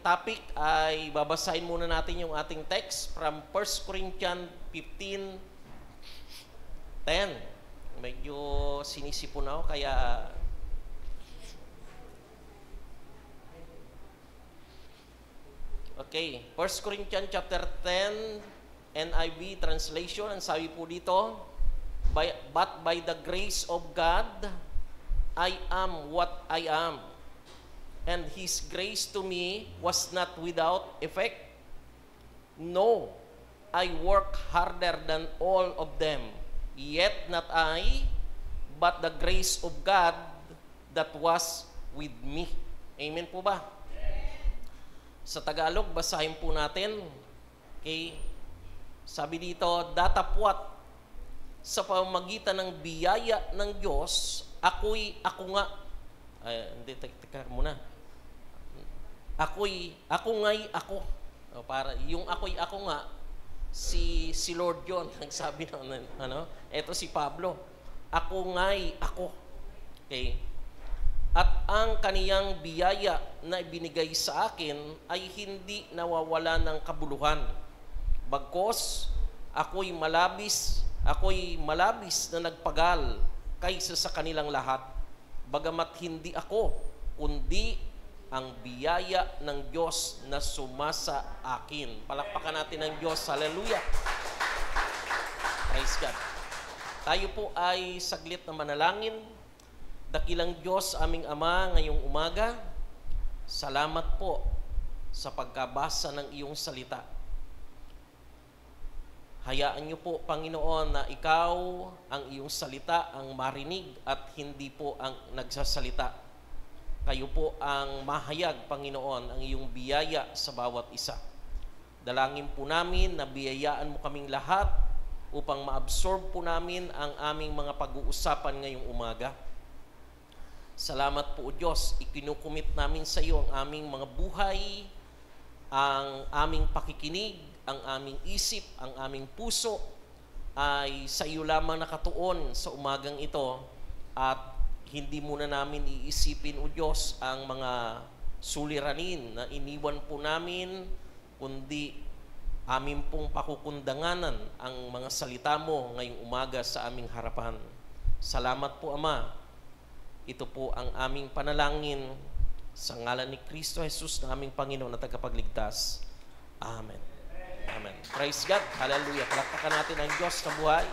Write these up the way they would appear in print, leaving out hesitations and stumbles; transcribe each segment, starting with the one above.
topic ay babasahin muna natin yung ating text from 1 Corinthians 15:10. Medyo sinisipon ako kaya okay, 1 Corinthians chapter 10 NIV translation, ang sabi po dito, but by the grace of God I am what I am, and His grace to me was not without effect. No, I work harder than all of them, yet not I, but the grace of God that was with me. Amen po ba? Sa Tagalog, basahin po natin. Okay? Sabi dito, datapwat sa pamamagitan ng biyaya ng Diyos, ako nga. Hindi, teka muna. Ako nga'y ako. O, para, yung ako nga, si Lord John, nagsabi na, eto si Pablo. Ako nga'y ako. Okay? At ang kaniyang biyaya na ibinigay sa akin ay hindi nawawala ng kabuluhan. Bagkos, ako'y malabis na nagpagal kaysa sa kanilang lahat. Bagamat hindi ako, kundi ang biyaya ng Diyos na sumasa akin. Palakpakan natin ang Diyos. Hallelujah! Praise God. Tayo po ay saglit na manalangin. Dakilang Diyos, aming Ama, ngayong umaga, salamat po sa pagkabasa ng iyong salita. Hayaan niyo po, Panginoon, na ikaw ang iyong salita ang marinig at hindi po ang nagsasalita. Kayo po ang mahayag, Panginoon, ang iyong biyaya sa bawat isa. Dalangin po namin na biyayaan mo kaming lahat upang ma-absorb po namin ang aming mga pag-uusapan ngayong umaga. Salamat po, O Diyos. Ikinukumit namin sa iyo ang aming mga buhay, ang aming pakikinig, ang aming isip, ang aming puso ay sa iyo lamang nakatuon sa umagang ito, at hindi muna namin iisipin, O Diyos, ang mga suliranin na iniwan po namin, kundi amin pong pakukundanganan ang mga salita mo ngayong umaga sa aming harapan. Salamat po, Ama. Ito po ang aming panalangin sa ngalan ni Kristo Jesus na aming Panginoon at tagapagligtas. Amen. Amen. Praise God. Hallelujah. Palakpakan natin ang Diyos na buhay.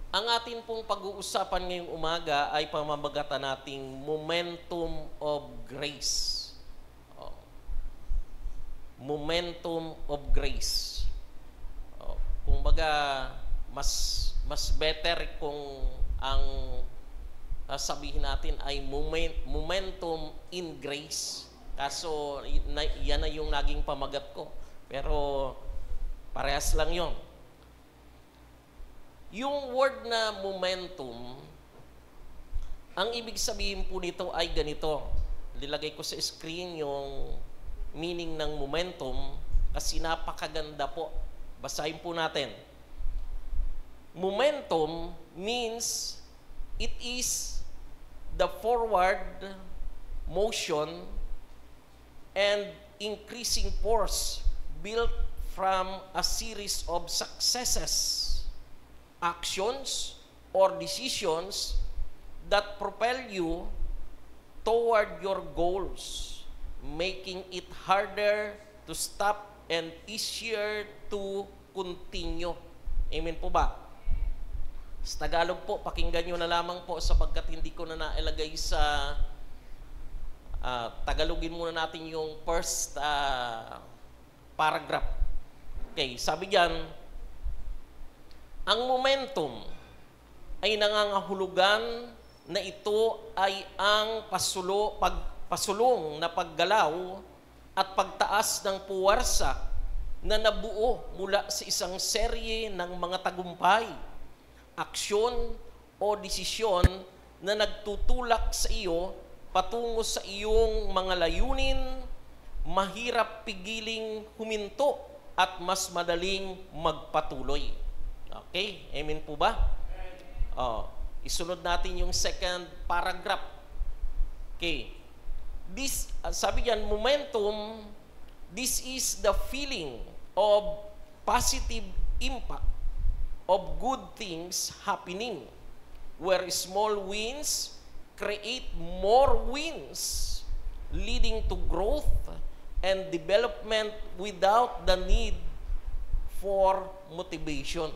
Ang atin pong pag-uusapan ngayong umaga ay pamamagatan nating momentum of grace. Momentum of grace. Kumbaga, mas better kung ang sabihin natin ay momentum in grace. Kaso, yan na yung naging pamagat ko. Pero, parehas lang yon. Yung word na momentum, ang ibig sabihin po nito ay ganito. Nilagay ko sa screen yung meaning ng momentum kasi napakaganda po. Basahin po natin. Momentum means it is the forward motion and increasing force built from a series of successes, actions, or decisions that propel you toward your goals, making it harder to stop and easier to continue. Amen po ba? Sa Tagalog po, pakinggan nyo na lamang po sapagkat hindi ko na nailagay sa Tagalogin muna natin yung first paragraph. Okay, sabi diyan, ang momentum ay nangangahulugan na ito ay ang pasulong na paggalaw at pagtaas ng puwersa na nabuo mula sa isang serye ng mga tagumpay, aksyon o desisyon na nagtutulak sa iyo patungo sa iyong mga layunin, mahirap pigiling huminto at mas madaling magpatuloy. Okay? Amen po ba? Isunod natin yung second paragraph. Okay. This, sabi diyan, momentum, this is the feeling of positive impact of good things happening, where small wins create more wins, leading to growth and development without the need for motivation.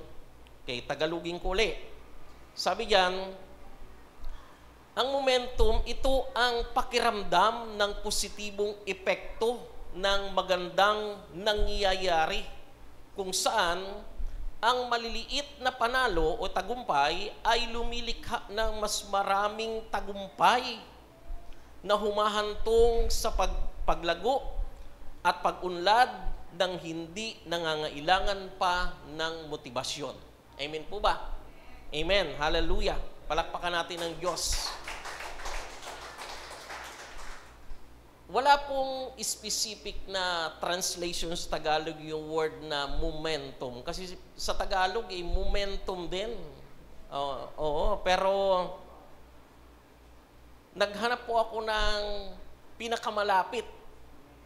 Okay, Tagalogin ko ulit. Sabi diyan, ang momentum, ito ang pakiramdam ng positibong epekto ng magandang nangyayari, kung saan ang maliliit na panalo o tagumpay ay lumilikha ng mas maraming tagumpay na humahantong sa paglago at pag-unlad ng hindi nangangailangan pa ng motibasyon. Amen po ba? Amen. Hallelujah. Palakpakan natin ang Diyos. Wala pong specific na translation sa Tagalog yung word na momentum. Kasi sa Tagalog, momentum din. Oo, pero naghanap po ako ng pinakamalapit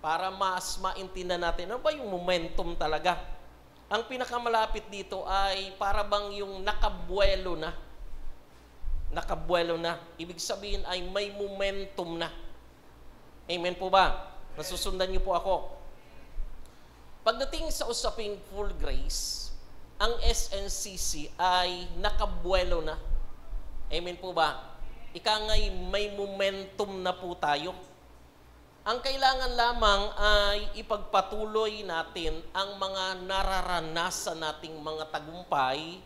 para mas maintindihan natin ano ba yung momentum talaga. Ang pinakamalapit dito ay para bang yung nakabuelo na. Nakabuelo na. Ibig sabihin ay may momentum na. Amen po ba? Nasusundan niyo po ako. Pagdating sa usaping full grace, ang SNCC ay nakabuelo na. Amen po ba? Ika nga'y may momentum na po tayo. Ang kailangan lamang ay ipagpatuloy natin ang mga nararanasan nating mga tagumpay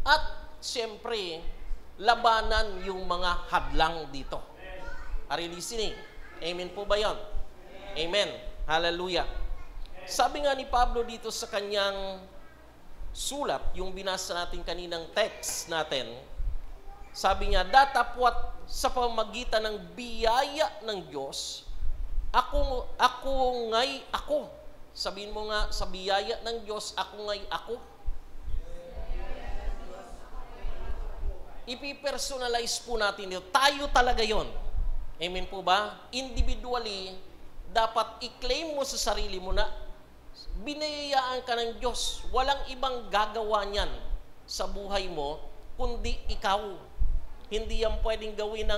at siyempre, labanan yung mga hadlang dito. Are you listening? Amen po ba yun? Amen. Hallelujah. Sabi nga ni Pablo dito sa kanyang sulat, yung binasa natin kaninang text natin, sabi niya, datapwat sa pamagitan ng biyaya ng Diyos, ako nga'y ako. Sabihin mo nga, sa biyaya ng Diyos, ako nga'y ako. Ipipersonalize po natin yun. Tayo talaga yon. Amen po ba? Individually, dapat i-claim mo sa sarili mo na binayayaan ka ng Diyos. Walang ibang gagawa niyan sa buhay mo, kundi ikaw. Hindi yan pwedeng gawin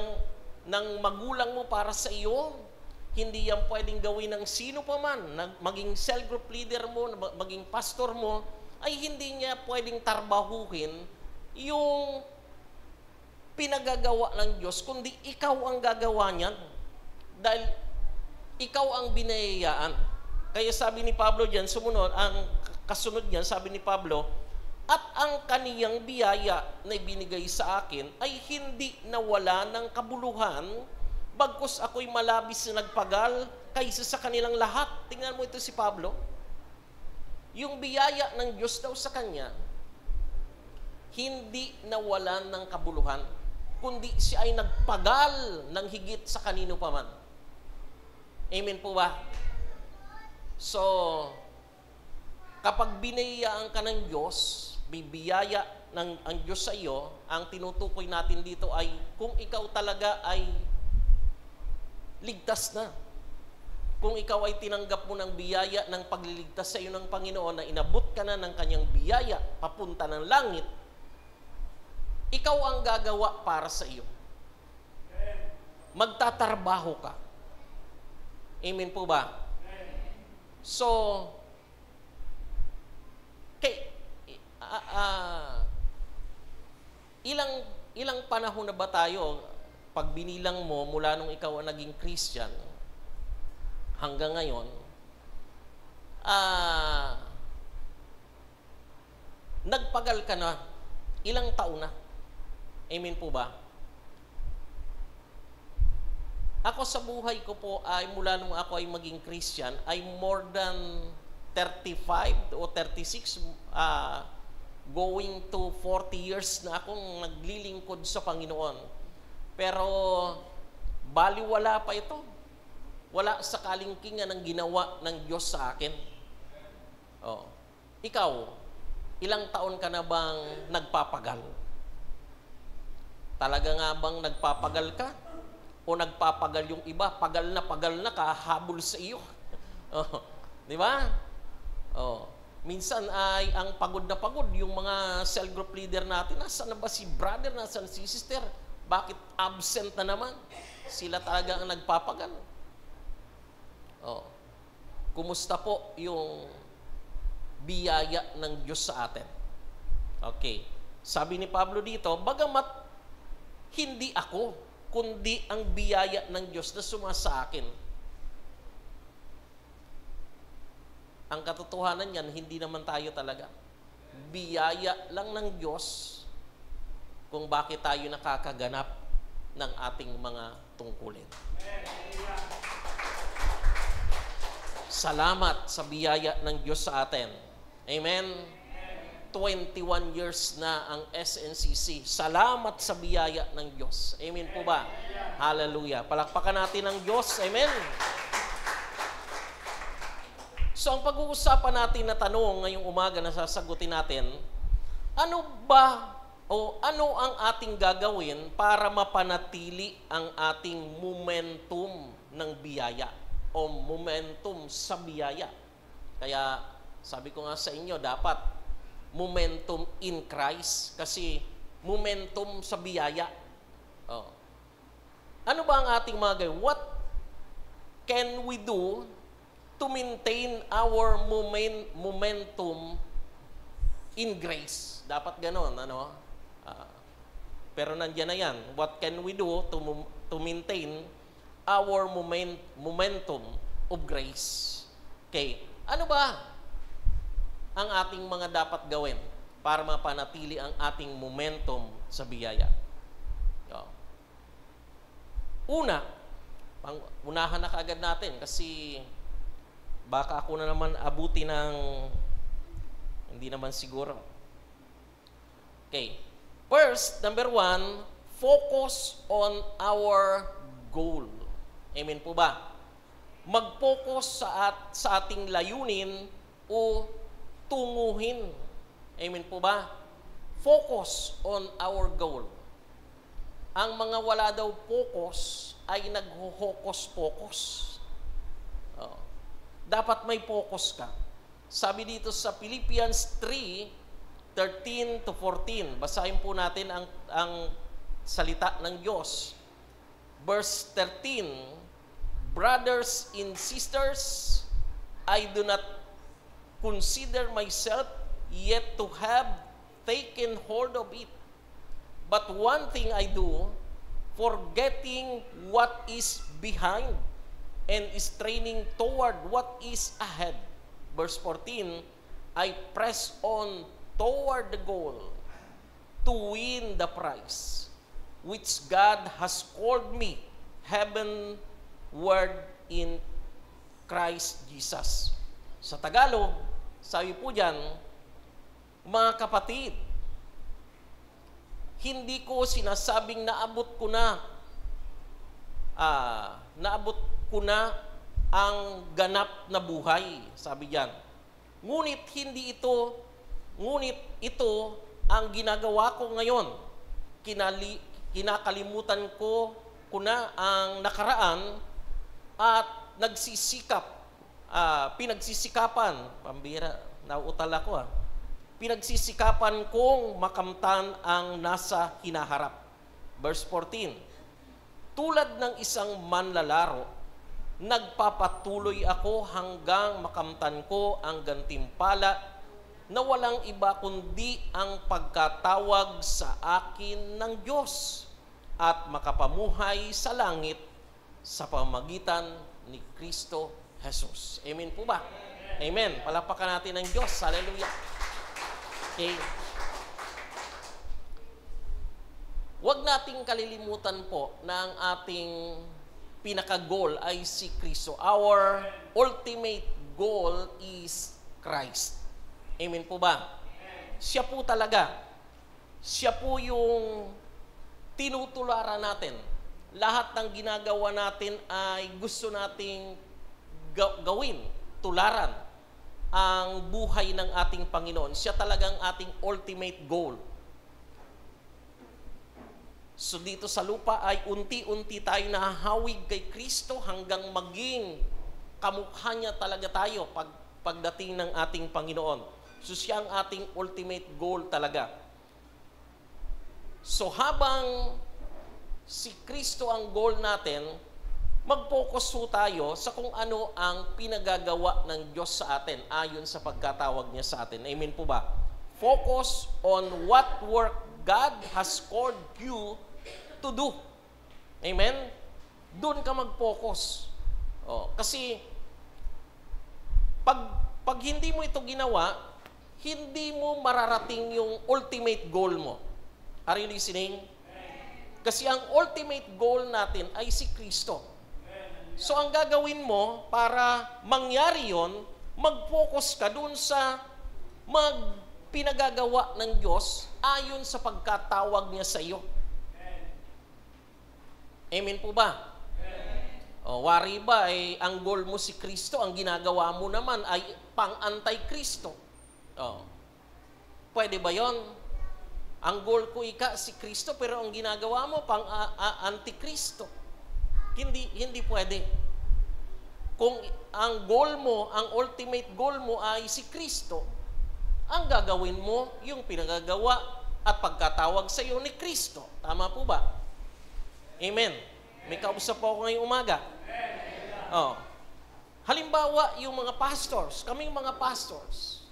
ng magulang mo para sa iyo. Hindi yan pwedeng gawin ng sino pa man. Maging cell group leader mo, maging pastor mo, ay hindi niya pwedeng tarbahuhin yung pinagagawa ng Diyos, kundi ikaw ang gagawa niyan. Dahil ikaw ang binayayaan. Kaya sabi ni Pablo diyan, sumunod, ang kasunod niyan, sabi ni Pablo, at ang kaniyang biyaya na ibinigay sa akin ay hindi nawala ng kabuluhan, bagkus ako'y malabis na nagpagal kaysa sa kanilang lahat. Tingnan mo ito si Pablo. Yung biyaya ng Diyos daw sa kanya, hindi nawalan ng kabuluhan, kundi siya ay nagpagal ng higit sa kanino pa man. Amen po ba? So, kapag binayaan ka ng Diyos, bibiyaya ang Diyos sa iyo, ang tinutukoy natin dito ay kung ikaw talaga ay ligtas na. Kung ikaw ay tinanggap mo ng biyaya ng pagliligtas sa iyo ng Panginoon, na inabot ka na ng kanyang biyaya papunta ng langit, ikaw ang gagawa para sa iyo. Magtatrabaho ka. Amen po ba? So, ilang panahon na ba tayo, pag binilang mo mula nung ikaw ang naging Christian hanggang ngayon, nagpagal ka na, ilang taon na? Amen po ba? Ako sa buhay ko po ay mula nung ako ay maging Christian ay more than 35 o 36 going to 40 years na akong naglilingkod sa Panginoon. Pero baliwala pa ito. Wala sa kalingkingan ng ginawa ng Diyos sa akin. Oh. Ikaw, ilang taon ka na bang nagpapagal? Talaga nga bang nagpapagal ka? O nagpapagal yung iba, pagal na, kahabol sa iyo. Oh, di ba? Oh. Minsan ay ang pagod na pagod, yung mga cell group leader natin, nasaan na ba si brother, nasaan si sister? Bakit absent na naman? Sila talaga ang nagpapagal. Oh. Kumusta po yung biyaya ng Diyos sa atin? Okay. Sabi ni Pablo dito, bagamat hindi ako, kundi ang biyaya ng Diyos na sumasa akin. Ang katotohanan yan, hindi naman tayo talaga. Biyaya lang ng Diyos kung bakit tayo nakakaganap ng ating mga tungkulin. Salamat sa biyaya ng Diyos sa atin. Amen. 21 years na ang SNCC. Salamat sa biyaya ng Diyos. Amen po ba? Hallelujah. Palakpakan natin ang Diyos. Amen. So, ang pag-uusapan natin na tanong ngayong umaga na sasagutin natin, ano ba o ano ang ating gagawin para mapanatili ang ating momentum ng biyaya o momentum sa biyaya? Kaya, sabi ko nga sa inyo, dapat momentum in Christ kasi momentum sa biyaya. Oh. Ano ba ang ating mga gawin? What can we do to maintain our momentum in grace? Dapat ganon, ano? Pero nandiyan na yan. What can we do to maintain our momentum of grace? Okay. Ano ba ang ating mga dapat gawin para mapanatili ang ating momentum sa biyaya? Una, unahan na kaagad natin kasi baka ako na naman abuti ng hindi naman siguro. Okay. First, number 1, focus on our goal. Amen po ba? Mag-focus sa ating layunin o tunguhin. Amen po ba? Focus on our goal. Ang mga wala daw focus ay nagho-hocus-pocus. Oh. Dapat may focus ka. Sabi dito sa Philippians 3:13 to 14. Basahin po natin ang salita ng Diyos. Verse 13, brothers and sisters, I do not consider myself yet to have taken hold of it. But one thing I do, forgetting what is behind and straining toward what is ahead. Verse 14, I press on toward the goal to win the prize, which God has called me heavenward in Christ Jesus. Sa Tagalog, sabi po dyan, mga kapatid, hindi ko sinasabing naabot ko na ang ganap na buhay, sabi diyan. Ngunit ito ang ginagawa ko ngayon. Kinakalimutan ko na ang nakaraan at pinagsisikapan, pambira, nauutal ako pinagsisikapan kong makamtan ang nasa hinaharap. Verse 14, tulad ng isang manlalaro, nagpapatuloy ako hanggang makamtan ko ang gantimpala na walang iba kundi ang pagkatawag sa akin ng Diyos at makapamuhay sa langit sa pamamagitan ni Kristo Jesus. Amen po ba? Amen. Palakpakan natin ang Diyos. Hallelujah. Okay. Huwag nating kalilimutan po na ang ating pinaka-goal ay si Kristo. Our ultimate goal is Christ. Amen po ba? Siya po talaga. Siya po yung tinutularan natin. Lahat ng ginagawa natin ay gusto nating gawin, tularan ang buhay ng ating Panginoon. Siya talagang ating ultimate goal. So dito sa lupa ay unti-unti tayo nahahawig kay Kristo hanggang maging kamukha niya talaga tayo pagdating ng ating Panginoon. So siya ang ating ultimate goal talaga. So habang si Kristo ang goal natin, mag-focus po tayo sa kung ano ang pinagagawa ng Diyos sa atin ayon sa pagkatawag niya sa atin. Amen po ba? Focus on what work God has called you to do. Amen? Doon ka mag-focus. Kasi pag hindi mo ito ginawa, hindi mo mararating yung ultimate goal mo. Are you listening? Kasi ang ultimate goal natin ay si Kristo. So ang gagawin mo para mangyari yon, mag-focus ka doon sa pinagagawa ng Diyos ayon sa pagkatawag niya sa iyo. Amen po ba? Wari ba ang goal mo si Kristo, ang ginagawa mo naman ay pang-anti-Kristo? Pwede ba yon? Ang goal ko si Kristo pero ang ginagawa mo pang-anti-Kristo. Hindi pwede. Kung ang goal mo, ang ultimate goal mo ay si Kristo, ang gagawin mo yung pinagagawa at pagkatawag sa iyo ni Kristo. Tama po ba? Amen. May kausap po ako ngayong umaga. Halimbawa, yung mga pastors, kaming mga pastors,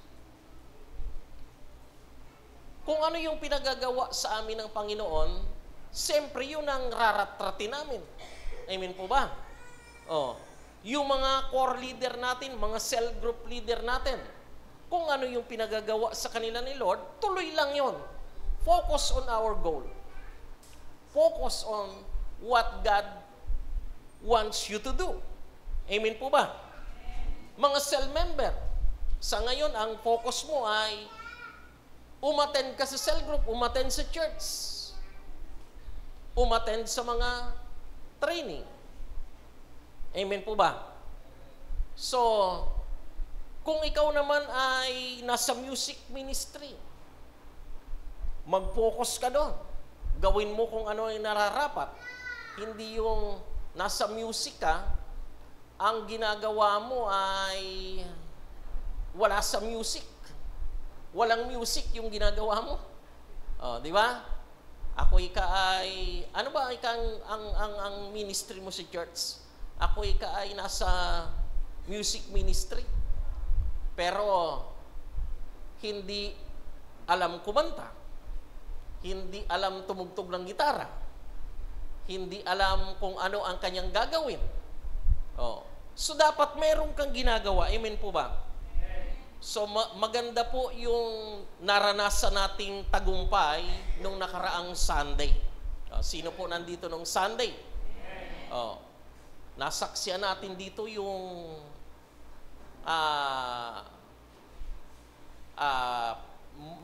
kung ano yung pinagagawa sa amin ng Panginoon, siyempre yun ang raratratin namin. Amen po ba? Yung mga core leader natin, mga cell group leader natin, kung ano yung pinagagawa sa kanila ni Lord, tuloy lang yon. Focus on our goal. Focus on what God wants you to do. Amen po ba? Mga cell member, sa ngayon, ang focus mo ay umattend ka sa cell group, umattend sa church, umattend sa mga training. Amen po ba? So, kung ikaw naman ay nasa music ministry, mag-focus ka doon. Gawin mo kung ano ay nararapat. Hindi yung nasa music ka, ang ginagawa mo ay wala sa music. Walang music yung ginagawa mo. Di ba? Ako ay ano ba ang ministry mo sa church? Ako ay nasa music ministry. Pero hindi alam kumanta. Hindi alam tumugtog ng gitara. Hindi alam kung ano ang kanyang gagawin. So dapat meron kang ginagawa. Amen po ba? So maganda po yung naranasan nating tagumpay nung nakaraang Sunday. Sino po nandito nung Sunday? Nasaksiyan natin dito yung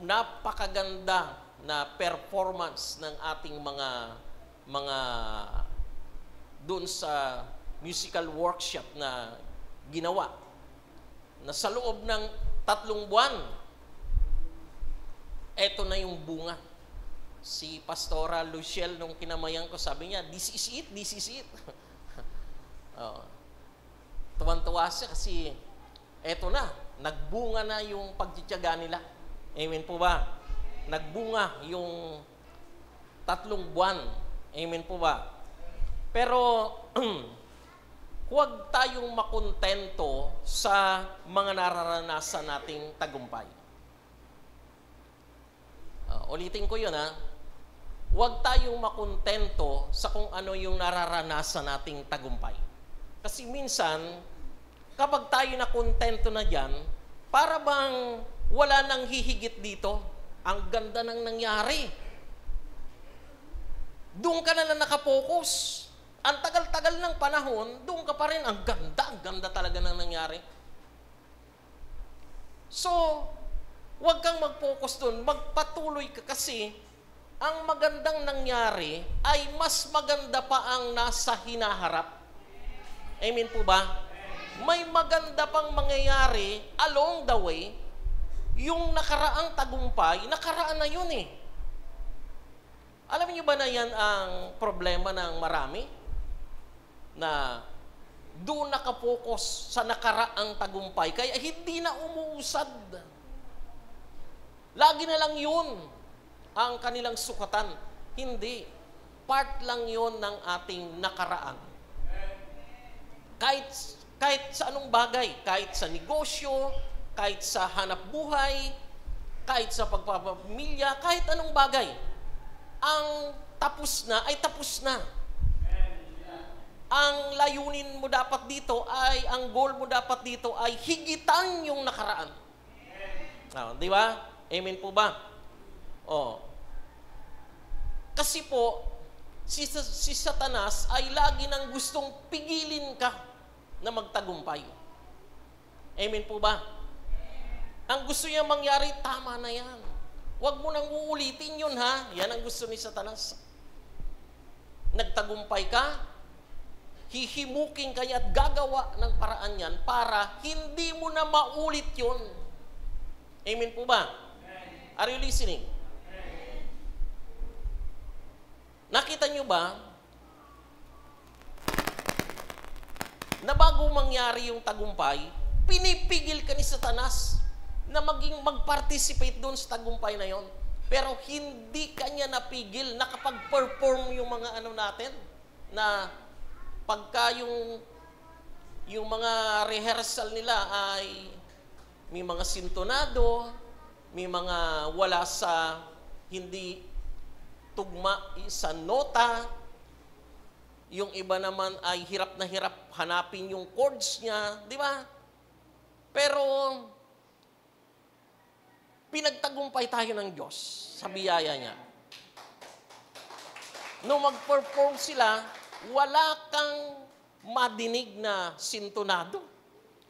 napakaganda na performance ng ating mga doon sa musical workshop na ginawa. Na sa loob ng 3 buwan, eto na yung bunga. Si Pastora Luciel, nung kinamayan ko, sabi niya, this is it, this is it. Tuwan-tuwa siya kasi eto na, nagbunga na yung pagtitiyaga nila. Amen po ba? Nagbunga yung 3 buwan. Amen po ba? Pero, huwag tayong makontento sa mga nararanasan nating tagumpay. Ulitin ko yun, ha? Huwag tayong makontento sa kung ano yung nararanasan nating tagumpay. Kasi minsan, kapag tayo nakontento na dyan, para bang wala nang hihigit dito, ang ganda nang nangyari. Doon ka na lang nakapokus. Ang tagal-tagal ng panahon, doon ka pa rin, ang ganda talaga nang nangyari. So, huwag kang mag-focus doon, magpatuloy ka kasi ang magandang nangyari ay mas maganda pa ang nasa hinaharap. Amen po ba? May maganda pang mangyayari along the way. Yung nakaraang tagumpay, nakaraan na yun eh. Alam niyo ba na yan ang problema ng marami? Na doon nakapokus sa nakaraang tagumpay, kaya hindi na umuusad. Lagi na lang yun ang kanilang sukatan. Hindi. Part lang yun ng ating nakaraan. Kahit sa anong bagay, kahit sa negosyo, kahit sa hanap buhay, kahit sa pagpapamilya, kahit anong bagay, ang tapos na ay tapos na. Ang layunin mo dapat dito ay, ang goal mo dapat dito ay higitan yung nakaraan. Di ba? Amen po ba? Kasi po, si Satanas ay lagi nang gustong pigilin ka na magtagumpay. Amen po ba? Ang gusto niya mangyari, tama na yan. Huwag mo nang uulitin yun, ha? Yan ang gusto ni Satanas. Nagtagumpay ka, hihimuking kanya at gagawa ng paraan yan para hindi mo na maulit yun. Amen po ba? Are you listening? Nakita nyo ba na bago mangyari yung tagumpay, pinipigil ka ni Satanas na mag-participate doon sa tagumpay na yon. Pero hindi kanya napigil, nakapag-perform yung mga natin, na pagka yung mga rehearsal nila ay may mga sintonado, may mga wala sa hindi tugma sa nota, yung iba naman ay hirap na hirap hanapin yung chords niya, di ba? Pero pinagtagumpay tayo ng Diyos sa biyaya niya. Nung mag-perform sila, wala kang madinig na sintonado.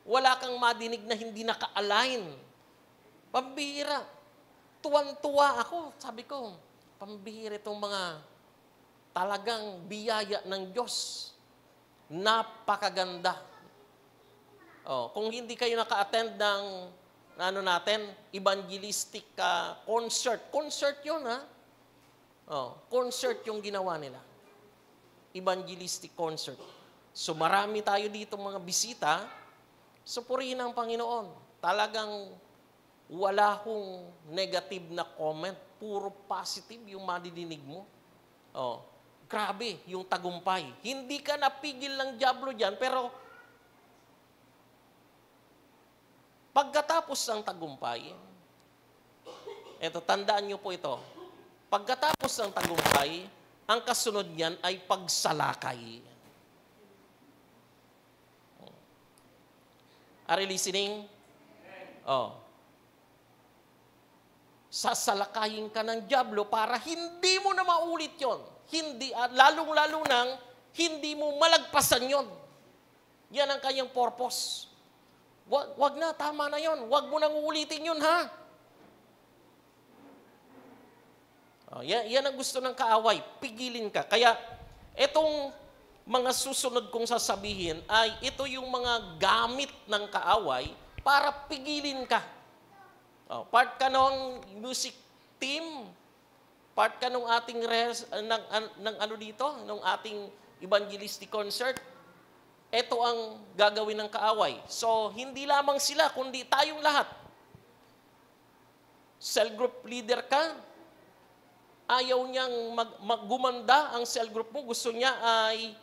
Wala kang madinig na hindi naka-align. Pambihira. Tuwan-tuwa ako. Sabi ko, pambihira itong mga talagang biyaya ng Diyos. Napakaganda. Kung hindi kayo naka-attend ng evangelistic concert. Concert yun, ha? Concert yung ginawa nila. Evangelistic concert. So marami tayo dito mga bisita, so purihin ang Panginoon. Talagang wala hong negative na comment. Puro positive yung madidinig mo. Grabe yung tagumpay. Hindi ka napigil ng dyablo dyan, pero pagkatapos ng tagumpay, eto, tandaan nyo po ito, pagkatapos ng tagumpay, ang kasunod niyan ay pagsalakay. Are you listening? Sasalakayin ka ng dyablo para hindi mo na maulit yon. Hindi, lalong-lalo nang hindi mo malagpasan yon. Yan ang kanyang purpose. Wag na, tama na yon. Wag mo nang uulitin yun, ha? Yan ang gusto ng kaaway. Pigilin ka. Kaya, itong mga susunod kong sasabihin ay ito yung mga gamit ng kaaway para pigilin ka. Part ka ng music team, part ka ng ating ng ating evangelistic concert. Ito ang gagawin ng kaaway. So, hindi lamang sila, kundi tayong lahat. Cell group leader ka, ayaw niyang gumanda ang cell group mo. Gusto niya ay,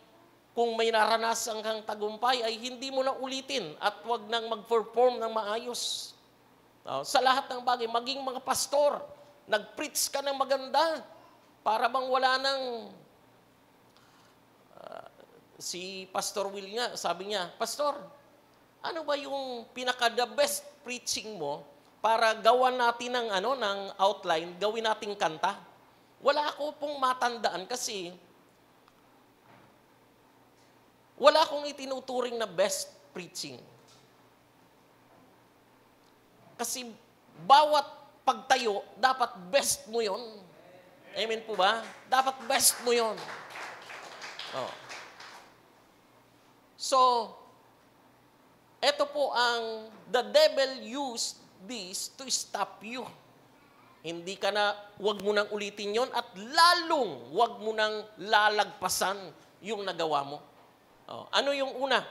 kung may naranasan kang tagumpay, ay hindi mo na ulitin at wag nang mag-perform ng maayos. Sa lahat ng bagay, maging mga pastor, nag-preach ka ng maganda para bang wala nang... si Pastor Will nga, sabi niya, Pastor, ano ba yung pinaka-the best preaching mo para gawan natin ng outline, gawin nating kanta? Wala ako pong matandaan kasi wala akong itinuturing na best preaching. Kasi bawat pagtayo, dapat best mo yon. Amen po ba? Dapat best mo yon. So, ito po ang the devil used this to stop you. Hindi ka na, wag mo nang ulitin yon at lalong wag mo nang lalagpasan yung nagawa mo. Ano yung una?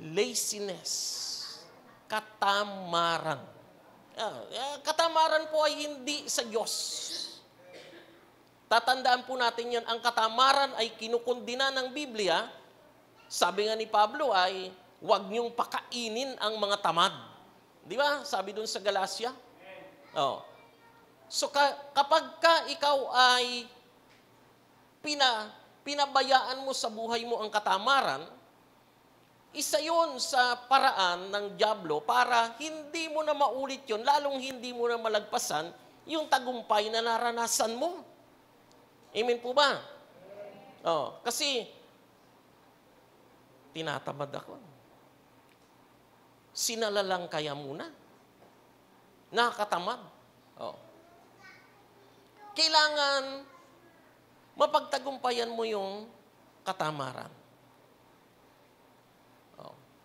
Laziness. Katamaran. Katamaran po ay hindi sa Diyos. Tatandaan po natin yan, ang katamaran ay kinukundina ng Biblia. Sabi nga ni Pablo ay, huwag niyong pakainin ang mga tamad. Di ba? Sabi dun sa Galacia. So kapag ka ikaw ay pinabayaan mo sa buhay mo ang katamaran, isa yun sa paraan ng dyablo para hindi mo na maulit yun, lalong hindi mo na malagpasan yung tagumpay na naranasan mo. Amen po ba? Kasi, tinatamad ako. Sinalalang kaya muna. Nakatamad. Kailangan mapagtagumpayan mo yung katamaran.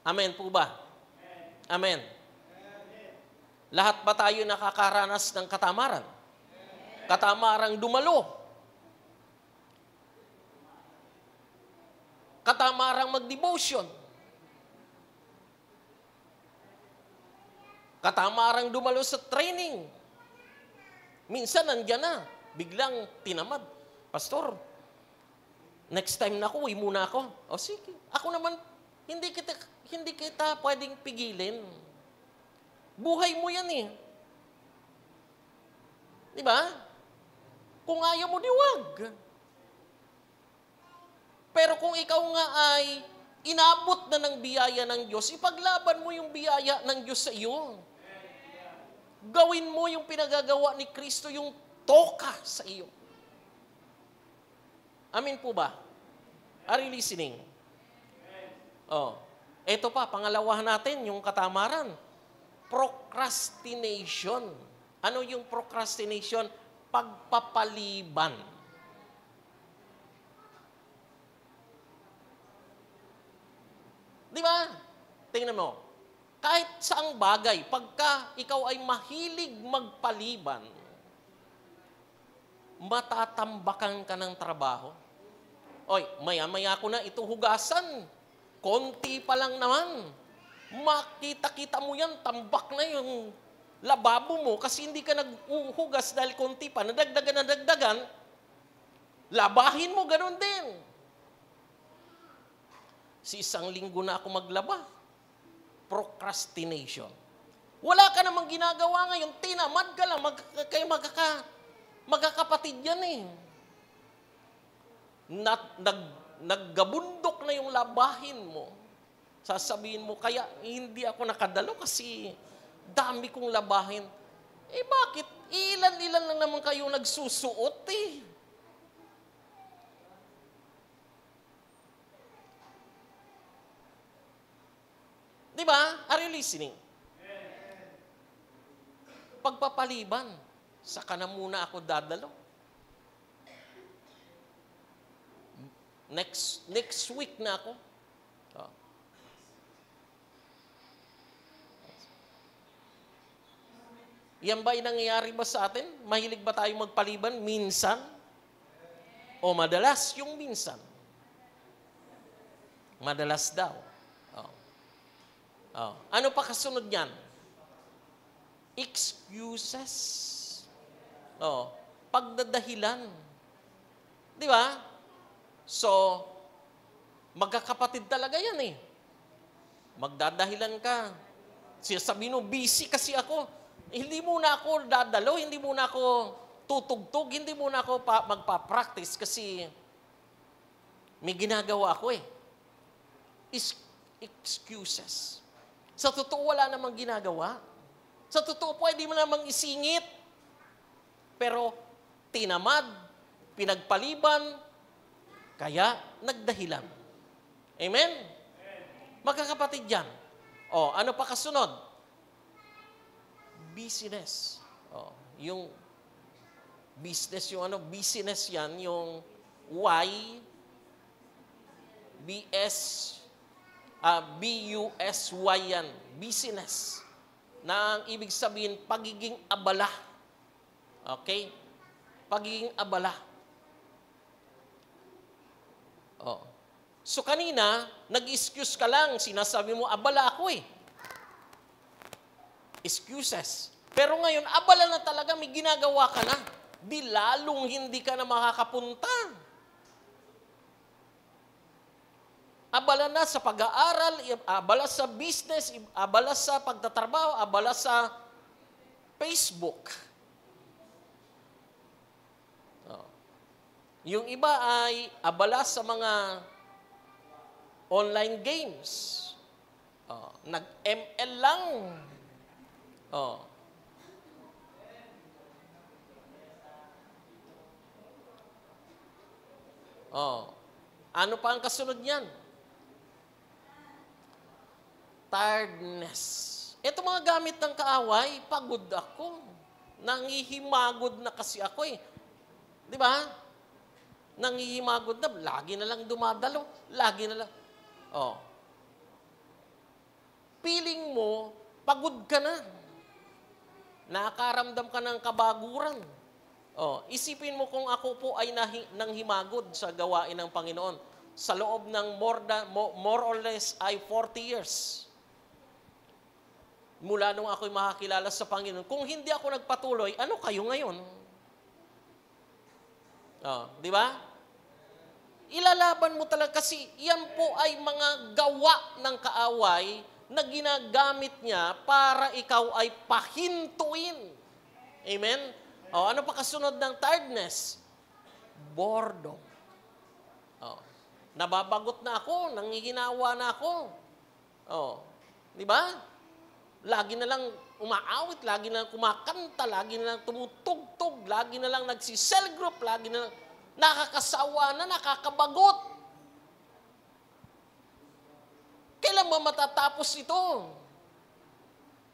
Amen po ba? Amen. Lahat ba tayo nakakaranas ng katamaran? Katamarang dumalo. Katamarang mag-devotion. Katamarang dumalo sa training. Minsan nandiyan na, biglang tinamad. Pastor, next time na ako, uwi muna ako. O sige, ako naman, hindi kita pwedeng pigilin. Buhay mo yan eh. Di ba? Kung ayaw mo, di wag. Pero kung ikaw nga ay inabot na ng biyaya ng Diyos, ipaglaban mo yung biyaya ng Diyos sa iyo. Gawin mo yung pinagagawa ni Kristo, yung toka sa iyo. Amen po ba? Are you listening? Ito pa, pangalawa natin, yung katamaran. Procrastination. Ano yung procrastination? Pagpapaliban. Di ba? Tingnan mo. Kahit saang bagay, pagka ikaw ay mahilig magpaliban, matatambakan ka ng trabaho. Oy, maya-maya ko na ito hugasan. Konti pa lang naman. Makita-kita mo yan, tambak na yung lababo mo kasi hindi ka naghuhugas dahil konti pa. Nadagdagan. Labahin mo, ganun din. Isang linggo na ako maglaba. Procrastination. Wala ka namang ginagawa ngayon, tinamad ka lang, kayo magkakapatid yan eh. Naggabundok na yung labahin mo. Sasabihin mo, kaya hindi ako nakadalo kasi dami kong labahin. Bakit? Ilan-ilan lang naman kayo nagsusuot eh. Di ba? Are you listening? Pagpapaliban, saka na muna ako dadalo. Next week na ako. Yan ba yung nangyayari ba sa atin? Mahilig ba tayo magpaliban? Minsan? O madalas yung minsan? Madalas daw. Ano pa kasunod niyan? Excuses. Pagdadahilan. Di ba? So, magkakapatid talaga yan eh. Magdadahilan ka. Sabihin mo, busy kasi ako. Hindi muna ako dadalo, hindi muna ako tutugtog, hindi muna ako magpa-practice kasi may ginagawa ako eh. Excuses. Sa totoo, wala namang ginagawa. Sa totoo, pwede mo namang isingit. Pero, tinamad, pinagpaliban, kaya nagdahilan. Amen? Magkakapatid yan. Ano pa kasunod? Business. Yung business, business yan, yung B-U-S-Y yan. Business. na ang ibig sabihin, pagiging abala. Okay? Pagiging abala. Oh. So kanina, nag-excuse ka lang, sinasabi mo, abala ako eh. Excuses. Pero ngayon, abala na talaga, may ginagawa ka na. Di lalong hindi ka na makakapunta. Abala na sa pag-aaral, abala sa business, abala sa pagtatrabaho, abala sa Facebook. Oh. Yung iba ay abala sa mga online games. Oh. Nag-ML lang. Oh. Oh. Ano pa ang kasunod niyan? Tiredness. Ito mga gamit ng kaaway, pagod ako. Nangihimagod na kasi ako eh. Di ba? Nangihimagod na, lagi na lang dumadalo, lagi na lang. Oh. Feeling mo, pagod ka na. Nakakaramdam ka ng kabaguran. Oh, isipin mo kung ako po ay nanghimagod sa gawain ng Panginoon sa loob ng more or less ay 40 years. Mula nung ako'y makakilala sa Panginoon. Kung hindi ako nagpatuloy, ano kayo ngayon? Oh, di ba? Ilalaban mo talaga kasi yan po ay mga gawa ng kaaway na ginagamit niya para ikaw ay pahintuin. Amen? Oh, ano pa kasunod ng tiredness? Boredom. Oh, nababagot na ako, nangihinawa na ako. Oh, di ba? Lagi na lang umaawit, lagi na lang kumakanta, lagi na lang tumutugtog, lagi na lang nagsi-cell group, lagi na lang nakakasawa na, nakakabagot. Kailan ba matatapos ito?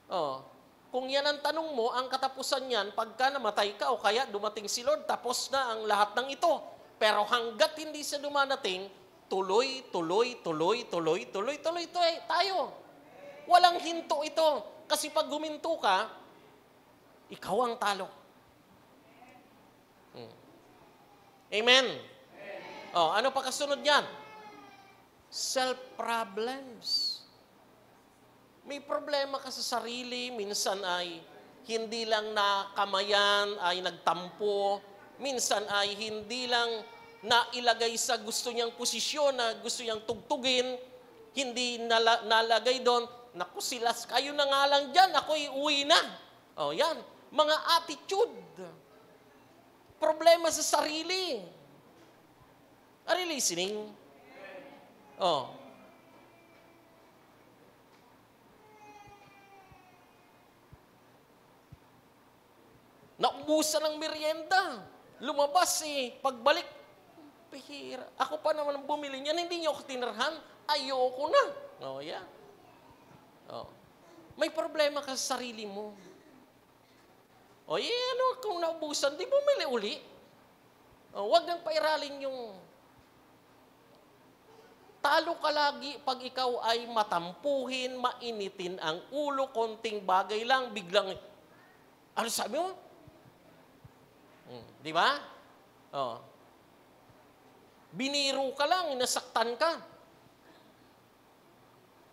Oh, kung yan ang tanong mo, ang katapusan niyan, pagka namatay ka o kaya dumating si Lord, tapos na ang lahat ng ito. Pero hanggat hindi siya dumadating, tuloy tayo. Walang hinto ito. Kasi pag guminto ka, ikaw ang talo. Amen? Oh, ano pa kasunod yan? Self-problems. May problema ka sa sarili, minsan ay hindi lang nakamayan, ay nagtampo, minsan ay hindi lang nailagay sa gusto niyang posisyon na gusto niyang tugtugin, hindi nalagay doon. Naku, silas, kayo na nga lang dyan, ako'y uwi na. O, yan. Mga attitude. Problema sa sarili. Are you listening? O. Naubusan ng merienda. Lumabas eh. Pagbalik, pihira. Ako pa naman ang bumili niyan, hindi niyo ako tinirhan. Ayoko na. O, yan. Oh. May problema ka sa sarili mo. O, ano kung naubusan, di bumili uli. O, huwag nang pairalin yung talo ka lagi pag ikaw ay matampuhin, mainitin ang ulo, konting bagay lang, biglang, ano sabi mo? Di ba? O. Biniro ka lang, inasaktan ka.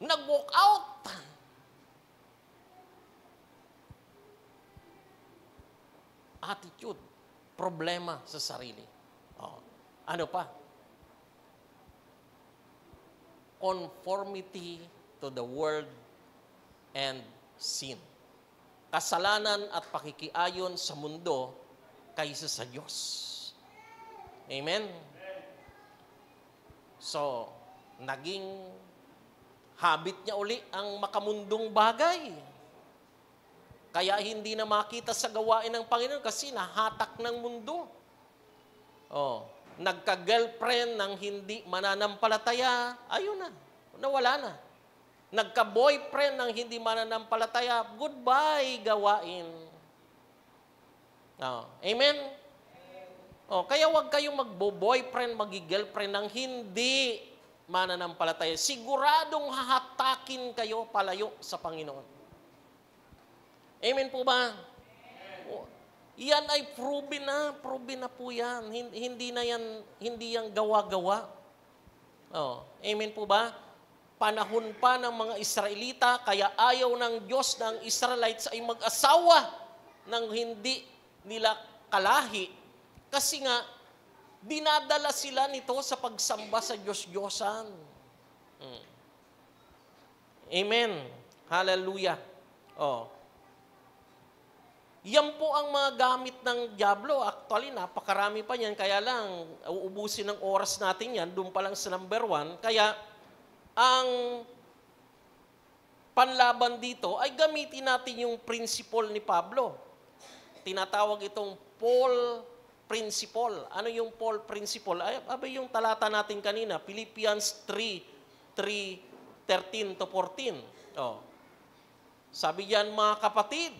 Nag-walk out. Attitude. Problema sa sarili. Oh. Ano pa? Conformity to the world and sin. Kasalanan at pakikiayon sa mundo kaysa sa Diyos. Amen? So, naging habit niya uli ang makamundong bagay. Kaya hindi na makita sa gawain ng Panginoon kasi nahatak ng mundo. Oh, nagka-girlfriend ng hindi mananampalataya, ayun na, nawala na. Nagka-boyfriend ng hindi mananampalataya, goodbye gawain. Oh, amen? Oh, kaya wag kayong magbo-boyfriend, magi-girlfriend ng hindi mananampalataya. Siguradong hahatakin kayo palayo sa Panginoon. Amen po ba? O, yan ay proven na po yan. Hindi yan gawa-gawa. Oh, amen po ba? Panahon pa ng mga Israelita, kaya ayaw ng Diyos ng Israelites ay mag-asawa ng hindi nila kalahi. Kasi nga, dinadala sila nito sa pagsamba sa Diyos-Diyosan. Amen. Hallelujah. Oh. Yan po ang mga gamit ng Diablo. Actually, napakarami pa yan. Kaya lang, uubusin ng oras natin yan. Doon pa lang sa number 1. Kaya, ang panlaban dito ay gamitin natin yung principle ni Pablo. Tinatawag itong Paul principle. Ano yung Paul principle? Abay yung talata natin kanina, Philippians 3:13 to 14. Oh. Sabi diyan, mga kapatid,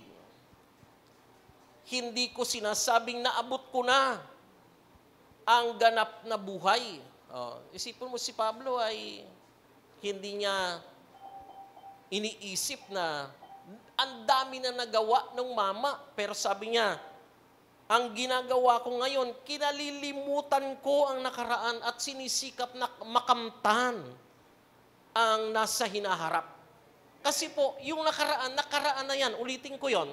hindi ko sinasabing naabot ko na ang ganap na buhay. Oh. Isipin mo si Pablo ay hindi niya iniisip na ang dami na nagawa ng mama. Pero sabi niya, ang ginagawa ko ngayon, kinalilimutan ko ang nakaraan at sinisikap na makamtan ang nasa hinaharap. Kasi po, yung nakaraan na yan, ulitin ko yon.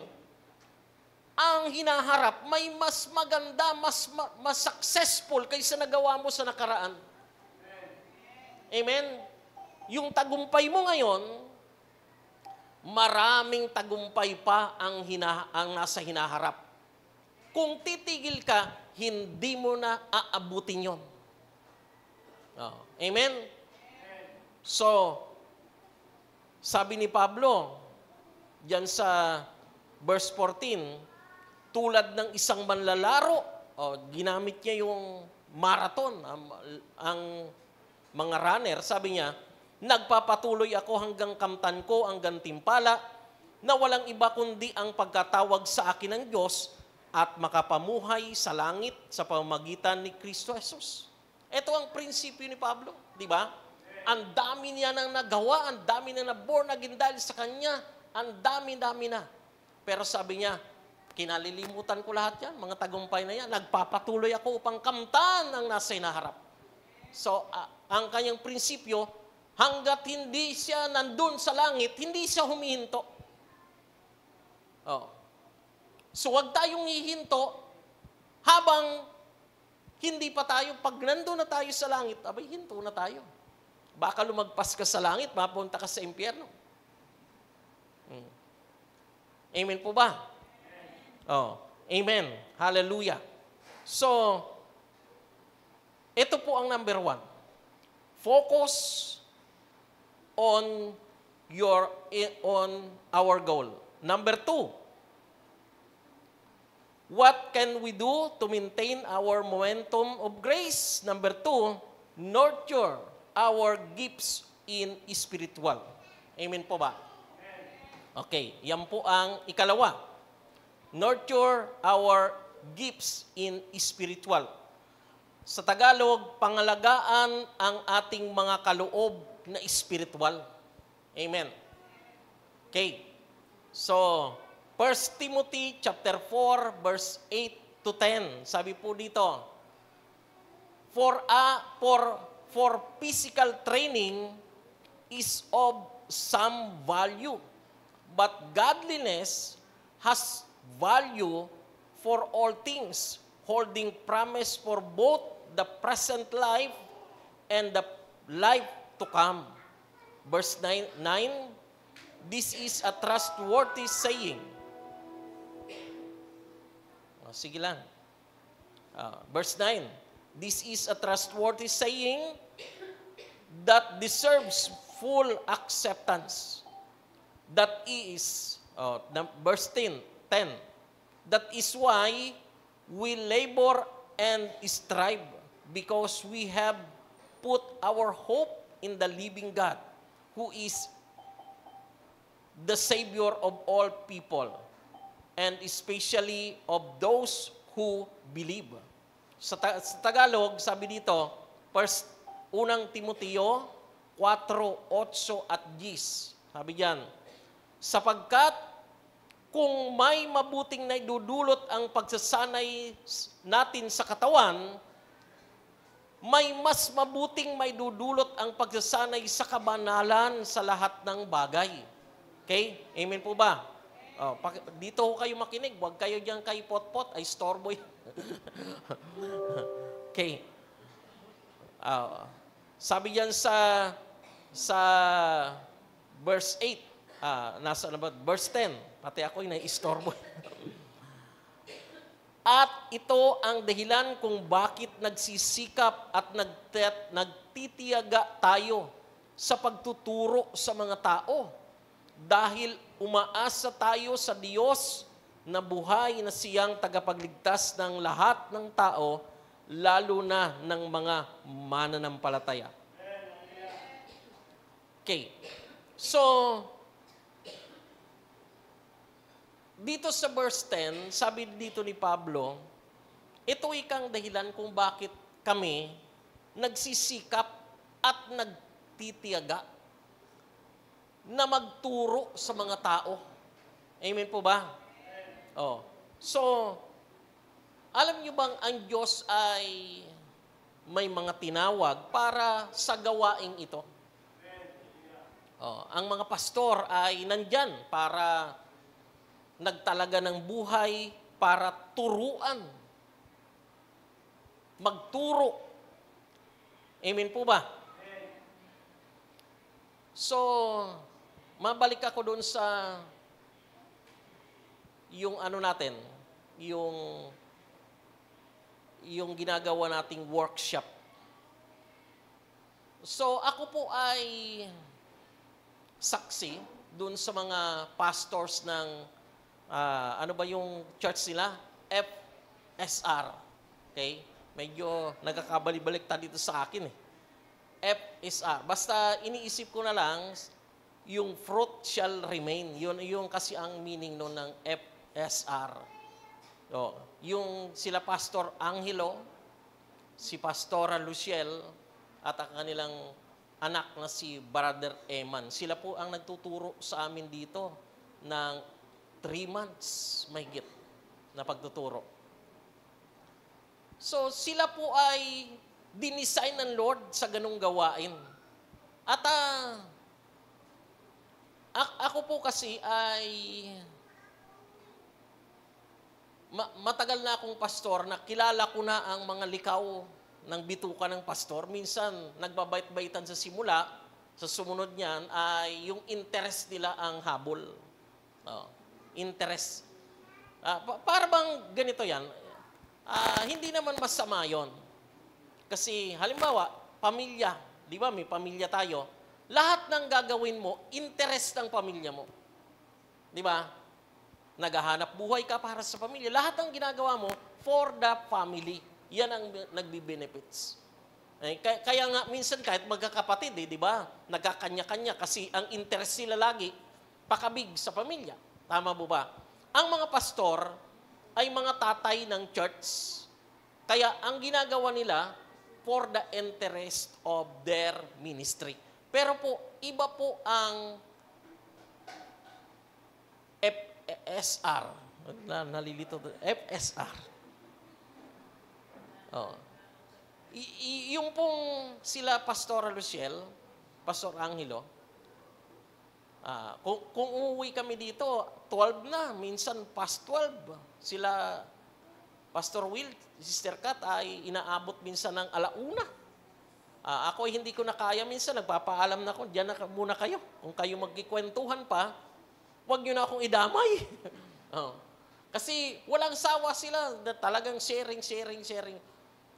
Ang hinaharap, may mas maganda, mas successful kaysa nagawa mo sa nakaraan. Amen? Yung tagumpay mo ngayon, maraming tagumpay pa ang nasa hinaharap. Kung titigil ka, hindi mo na aabutin yon. Oh, amen? So, sabi ni Pablo, diyan sa verse 14, tulad ng isang manlalaro, ginamit niya yung marathon, ang mga runner, sabi niya, nagpapatuloy ako hanggang kamtan ko ang gantimpala na walang iba kundi ang pagkatawag sa akin ng Diyos at makapamuhay sa langit sa pamamagitan ni Kristo Jesus. Ito ang prinsipyo ni Pablo, di ba? Ang dami niya nang nagawa, ang dami na born again dahil sa kanya, ang dami-dami na. Pero sabi niya, kinalilimutan ko lahat yan, mga tagumpay na yan. Nagpapatuloy ako upang kamtan ang nasa hinaharap. So, ang kanyang prinsipyo, hanggat hindi siya nandun sa langit, hindi siya humihinto. Oh. So, wag tayong hihinto habang hindi pa tayo, pag nandun na tayo sa langit, abay, hinto na tayo. Baka lumagpas ka sa langit, mapunta ka sa impyerno. Amen po ba? Oh, amen. Hallelujah. So, ito po ang number 1. Focus on our goal. Number 2, what can we do to maintain our momentum of grace? Number 2, nurture our gifts in spiritual. Amen po ba? Okay, yan po ang ikalawa. Nurture our gifts in spiritual. Sa Tagalog, pangalagaan ang ating mga kaloob na spiritual. Amen. Okay. So, 1 Timothy chapter 4 verse 8 to 10. Sabi po dito, for physical training is of some value, but godliness has value for all things, holding promise for both the present life and the life to come. Verse 9, this is a trustworthy saying. Sige lang. Verse 9, this is a trustworthy saying that deserves full acceptance. That is, verse 10, that is why we labor and strive, because we have put our hope in the living God, who is the Savior of all people, and especially of those who believe. Sa Tagalog, sabi dito, 1 Timoteo 4:8 at 10. Sabi diyan, sapagkat kung may mabuting naidudulot ang pagsasanay natin sa katawan, may mas mabuting maidudulot ang pagsasanay sa kabanalan sa lahat ng bagay. Okay? Amen po ba? Oh, dito ho kayo makinig. Huwag kayo diyan kay pot-pot. Ay, storbo yan. Okay. Sabi diyan sa verse 8, nasa na ba? Verse 10. Pati ako'y nai-istorbo. At ito ang dahilan kung bakit nagsisikap at nagtitiyaga tayo sa pagtuturo sa mga tao. Dahil umaasa tayo sa Diyos na buhay na siyang tagapagligtas ng lahat ng tao, lalo na ng mga mananampalataya. Okay. So, dito sa verse 10, sabi dito ni Pablo, ito ikang dahilan kung bakit kami nagsisikap at nagtitiyaga na magturo sa mga tao. Amen po ba? Oh. So, alam niyo bang ang Diyos ay may mga tinawag para sa gawaing ito? Oh, ang mga pastor ay nandyan para nagtalaga ng buhay para turuan. Magturo. Amen po ba? So, mabalik ako doon sa yung ano natin, yung ginagawa nating workshop. So, ako po ay saksi doon sa mga pastors ng ano ba yung church nila? FSR. Okay? Medyo nagkakabalik-balik dito sa akin eh. FSR. Basta iniisip ko na lang, yung fruit shall remain. Yun kasi ang meaning noon ng FSR. So, yung sila Pastor Angelo, si Pastora Luciel, at ang kanilang anak na si Brother Eman. Sila po ang nagtuturo sa amin dito ng 3 months mahigit na pagtuturo. So, sila po ay dinisign ng Lord sa ganung gawain. At ako po kasi ay matagal na akong pastor na kilala ko na ang mga likaw ng bituka ng pastor. Minsan, nagbabait-baitan sa simula, sa sumunod niyan ay yung interest nila ang habol. Interest. Para bang ganito yan, hindi naman masama yon. Kasi halimbawa, pamilya, di ba may pamilya tayo, lahat ng gagawin mo, interest ng pamilya mo. Di ba? Naghahanap buhay ka para sa pamilya. Lahat ng ginagawa mo, for the family. Yan ang nagbi-benefits. Kaya nga, minsan kahit magkakapatid, di ba? Nagkakanya-kanya kasi ang interest sila lagi, pakabig sa pamilya. Tama po ba? Ang mga pastor ay mga tatay ng church. Kaya ang ginagawa nila for the interest of their ministry. Pero po, iba po ang FSR. Nalilito. FSR. Oh. Yung pong sila Pastora Luciel, Pastor Angelo, kung uuwi kami dito, 12 na, minsan past 12. Sila, Pastor Will, Sister Kat, ay inaabot minsan ng 1:00. Ako ay hindi ko na kaya minsan, nagpapaalam na ako, diyan na muna kayo. Kung kayo magkikwentuhan pa, huwag nyo na akong idamay. Kasi walang sawa sila, talagang sharing.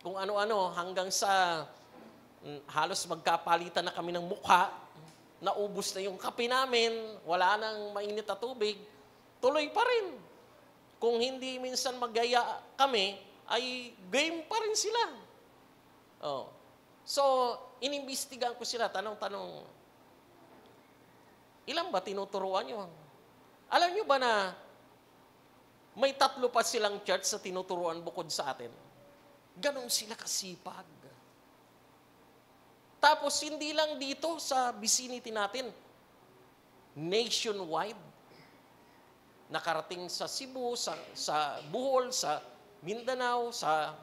Kung ano-ano, hanggang sa halos magkapalitan na kami ng mukha, naubos na yung kape namin, wala nang mainit na tubig, tuloy pa rin. Kung hindi minsan magaya kami, ay game pa rin sila. So, inimbestigahan ko sila, tanong-tanong, ilan ba tinuturuan nyo? Alam nyo ba na may 3 pa silang church sa tinuturuan bukod sa atin? Ganon sila kasipag. Tapos, hindi lang dito sa vicinity natin, nationwide. nakarating sa Cebu, sa Bohol, sa Mindanao, sa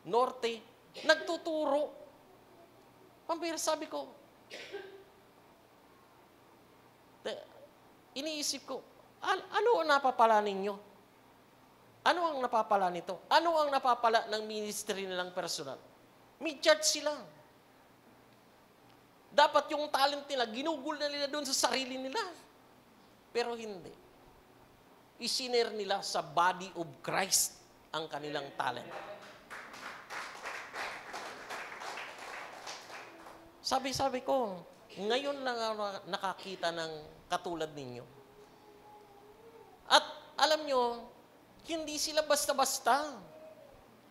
Norte, nagtuturo. Pambira, sabi ko, iniisip ko, ano ang napapala ninyo? Ano ang napapala nito? Ano ang napapala ng ministry nilang personal? May church sila. Dapat yung talent nila, ginugol na nila doon sa sarili nila. Pero hindi. Isiner nila sa body of Christ ang kanilang talent. Sabi ko, ngayon lang ako nakakita ng katulad ninyo. At alam nyo, hindi sila basta-basta.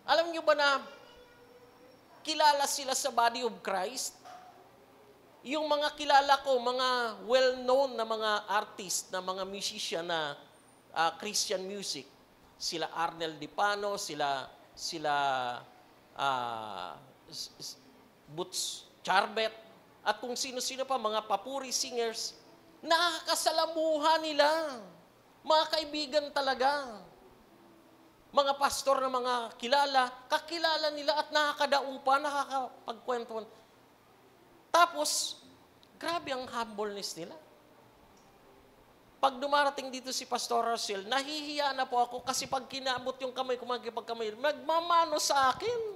Alam nyo ba na kilala sila sa body of Christ? Yung mga kilala ko, mga well-known na mga artist, na mga musician na Christian music, sila Arnel Dipano, sila Boots Charbet, at kung sino-sino pa, mga papuri singers, nakakasalamuha nila. Mga kaibigan talaga. Mga pastor na mga kilala, kakilala nila at nakakadaupa, nakakapagkwentuhan. Tapos, grabe ang humbleness nila. Pag dumarating dito si Pastor Russell, nahihiya na po ako kasi pag kinabot yung kamay ko, magkipagkamay, magmamano sa akin.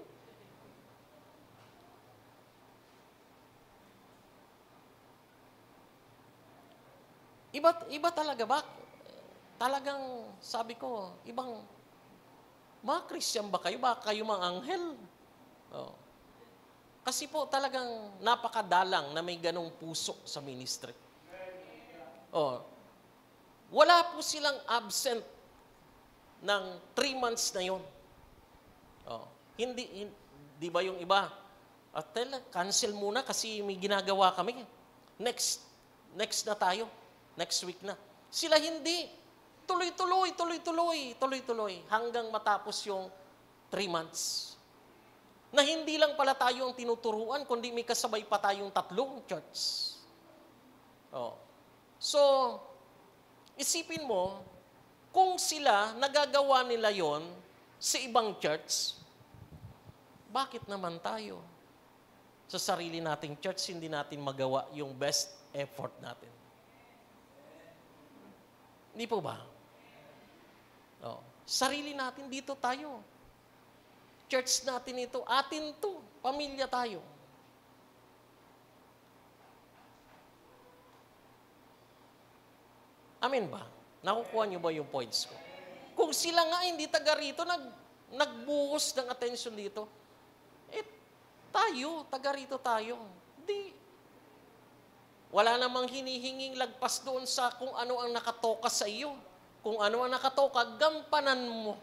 Iba talaga ba? Talagang, sabi ko, ibang, mga Christian ba kayo? Ba kayo mga anghel? Oh. Kasi po talagang napakadalang na may ganong puso sa ministry. Oh. Wala po silang absent ng 3 months na yon. Oh. Di ba yung iba? Cancel muna kasi may ginagawa kami. Next na tayo. Next week na. Sila hindi. Tuloy-tuloy hanggang matapos yung 3 months. Na hindi lang pala tayo ang tinuturuan, kundi may kasabay pa tayong 3 church. Oh. So, isipin mo, kung sila, nagagawa nila yon sa ibang church, bakit naman tayo? Sa sarili nating church, hindi natin magawa yung best effort natin. Hindi po ba? Oh. Sarili natin, dito tayo. Church natin ito, atin to, pamilya tayo. Amen ba? Nakukuha niyo ba yung points ko? Kung sila nga hindi taga rito, nagbuhos ng attention dito, taga rito tayo. Wala namang hinihinging lagpas doon sa kung ano ang nakatoka sa iyo. Kung ano ang nakatoka, gampanan mo.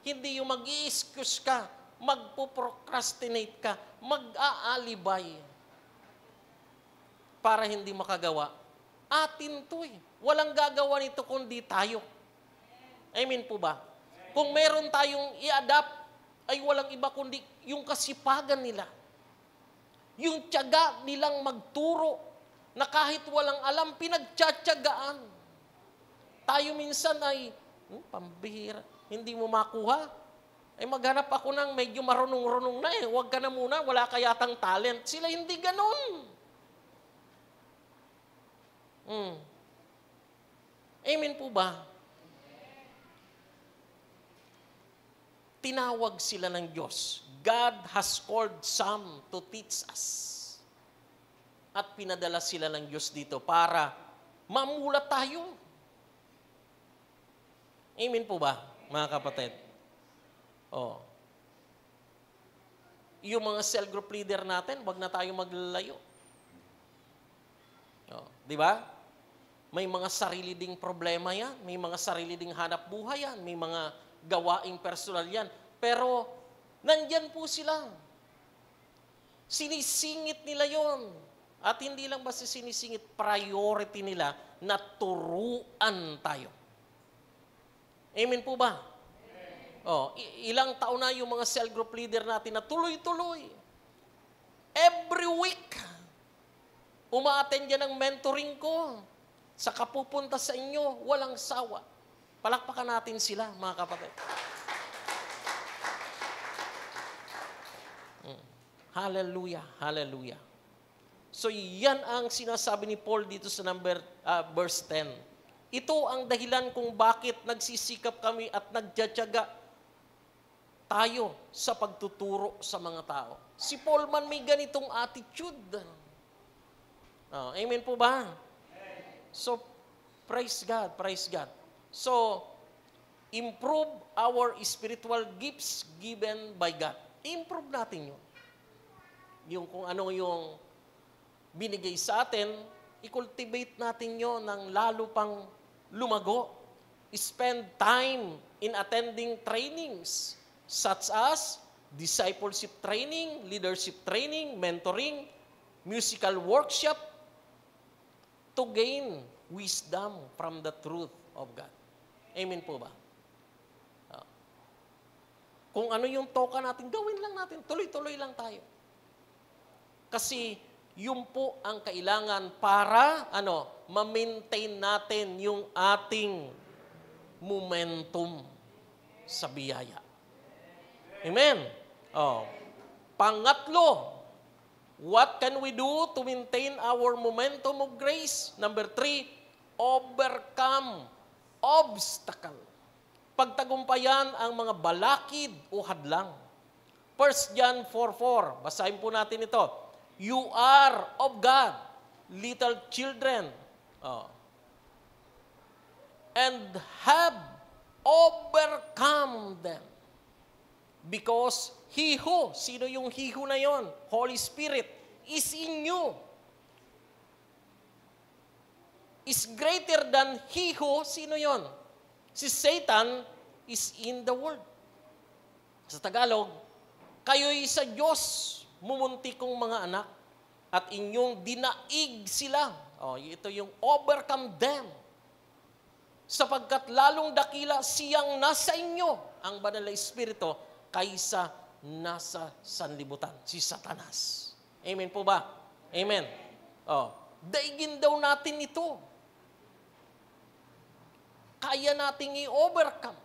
Hindi yung mag-i-excuse ka, magpo-procrastinate ka, mag-aalibay para hindi makagawa. Atin to eh. Walang gagawa nito kundi tayo. Amen po ba? Kung meron tayong i-adapt, ay walang iba kundi yung kasipagan nila. Yung tiyaga nilang magturo na kahit walang alam, pinagtsatsagaan. Tayo minsan ay, pambihira, hindi mo makuha. Ay maghanap ako ng medyo marunong-runong na eh. Huwag ka na muna, wala ka yatang talent. Sila hindi ganon. Amen po ba? Tinawag sila ng Diyos. God has called some to teach us. At pinadala sila ng Diyos dito para mamulat tayo. Amen po ba, mga kapatid? Oh. Yung mga cell group leader natin, wag na tayo maglalayo. Oh, di ba? May mga sarili ding problema yan, may mga sarili ding hanap buhay yan, may mga gawaing personal yan. Pero, nandyan po sila. Sinisingit nila yon. At hindi lang basta sinisingit, priority nila na turuan tayo. Amen po ba? Oh, ilang taon na yung mga cell group leader natin na tuloy-tuloy. Every week, umaattend yan ng mentoring ko. Sa kapupunta sa inyo, walang sawa. Palakpakan natin sila, mga kapatid. Hallelujah, hallelujah. So yan ang sinasabi ni Paul dito sa verse 10. Ito ang dahilan kung bakit nagsisikap kami at nagtyatsyaga tayo sa pagtuturo sa mga tao. Si Paul man may ganitong attitude. Amen po ba? So, praise God, praise God. So, improve our spiritual gifts given by God. Improve natin yun. Yung kung ano yung binigay sa atin, i-cultivate natin yon ng lalo pang lumago. Spend time in attending trainings such as discipleship training, leadership training, mentoring, musical workshop to gain wisdom from the truth of God. Amen po ba? Kung ano yung toka natin, gawin lang natin. Tuloy-tuloy lang tayo. Kasi yun po ang kailangan para ma-maintain natin yung ating momentum sa biyaya. Amen? Pangatlo, what can we do to maintain our momentum of grace? Number 3, overcome obstacle. Pagtagumpayan ang mga balakid o hadlang. 1 John 4:4, basahin po natin ito. You are of God, little children, and have overcome them. Because He who, sino yung He who na yon? Holy Spirit, is in you. Is greater than He who, sino yon? Si Satan is in the world. Sa Tagalog, kayo'y sa Diyos, mumunti kong mga anak, at inyong dinaig sila. Ito yung overcome them. Sapagkat lalong dakila siyang nasa inyo, ang banal na Espiritu, kaysa nasa sanlibutan, si Satanas. Amen po ba? Amen. Daigin daw natin ito. Kaya nating i-overcome.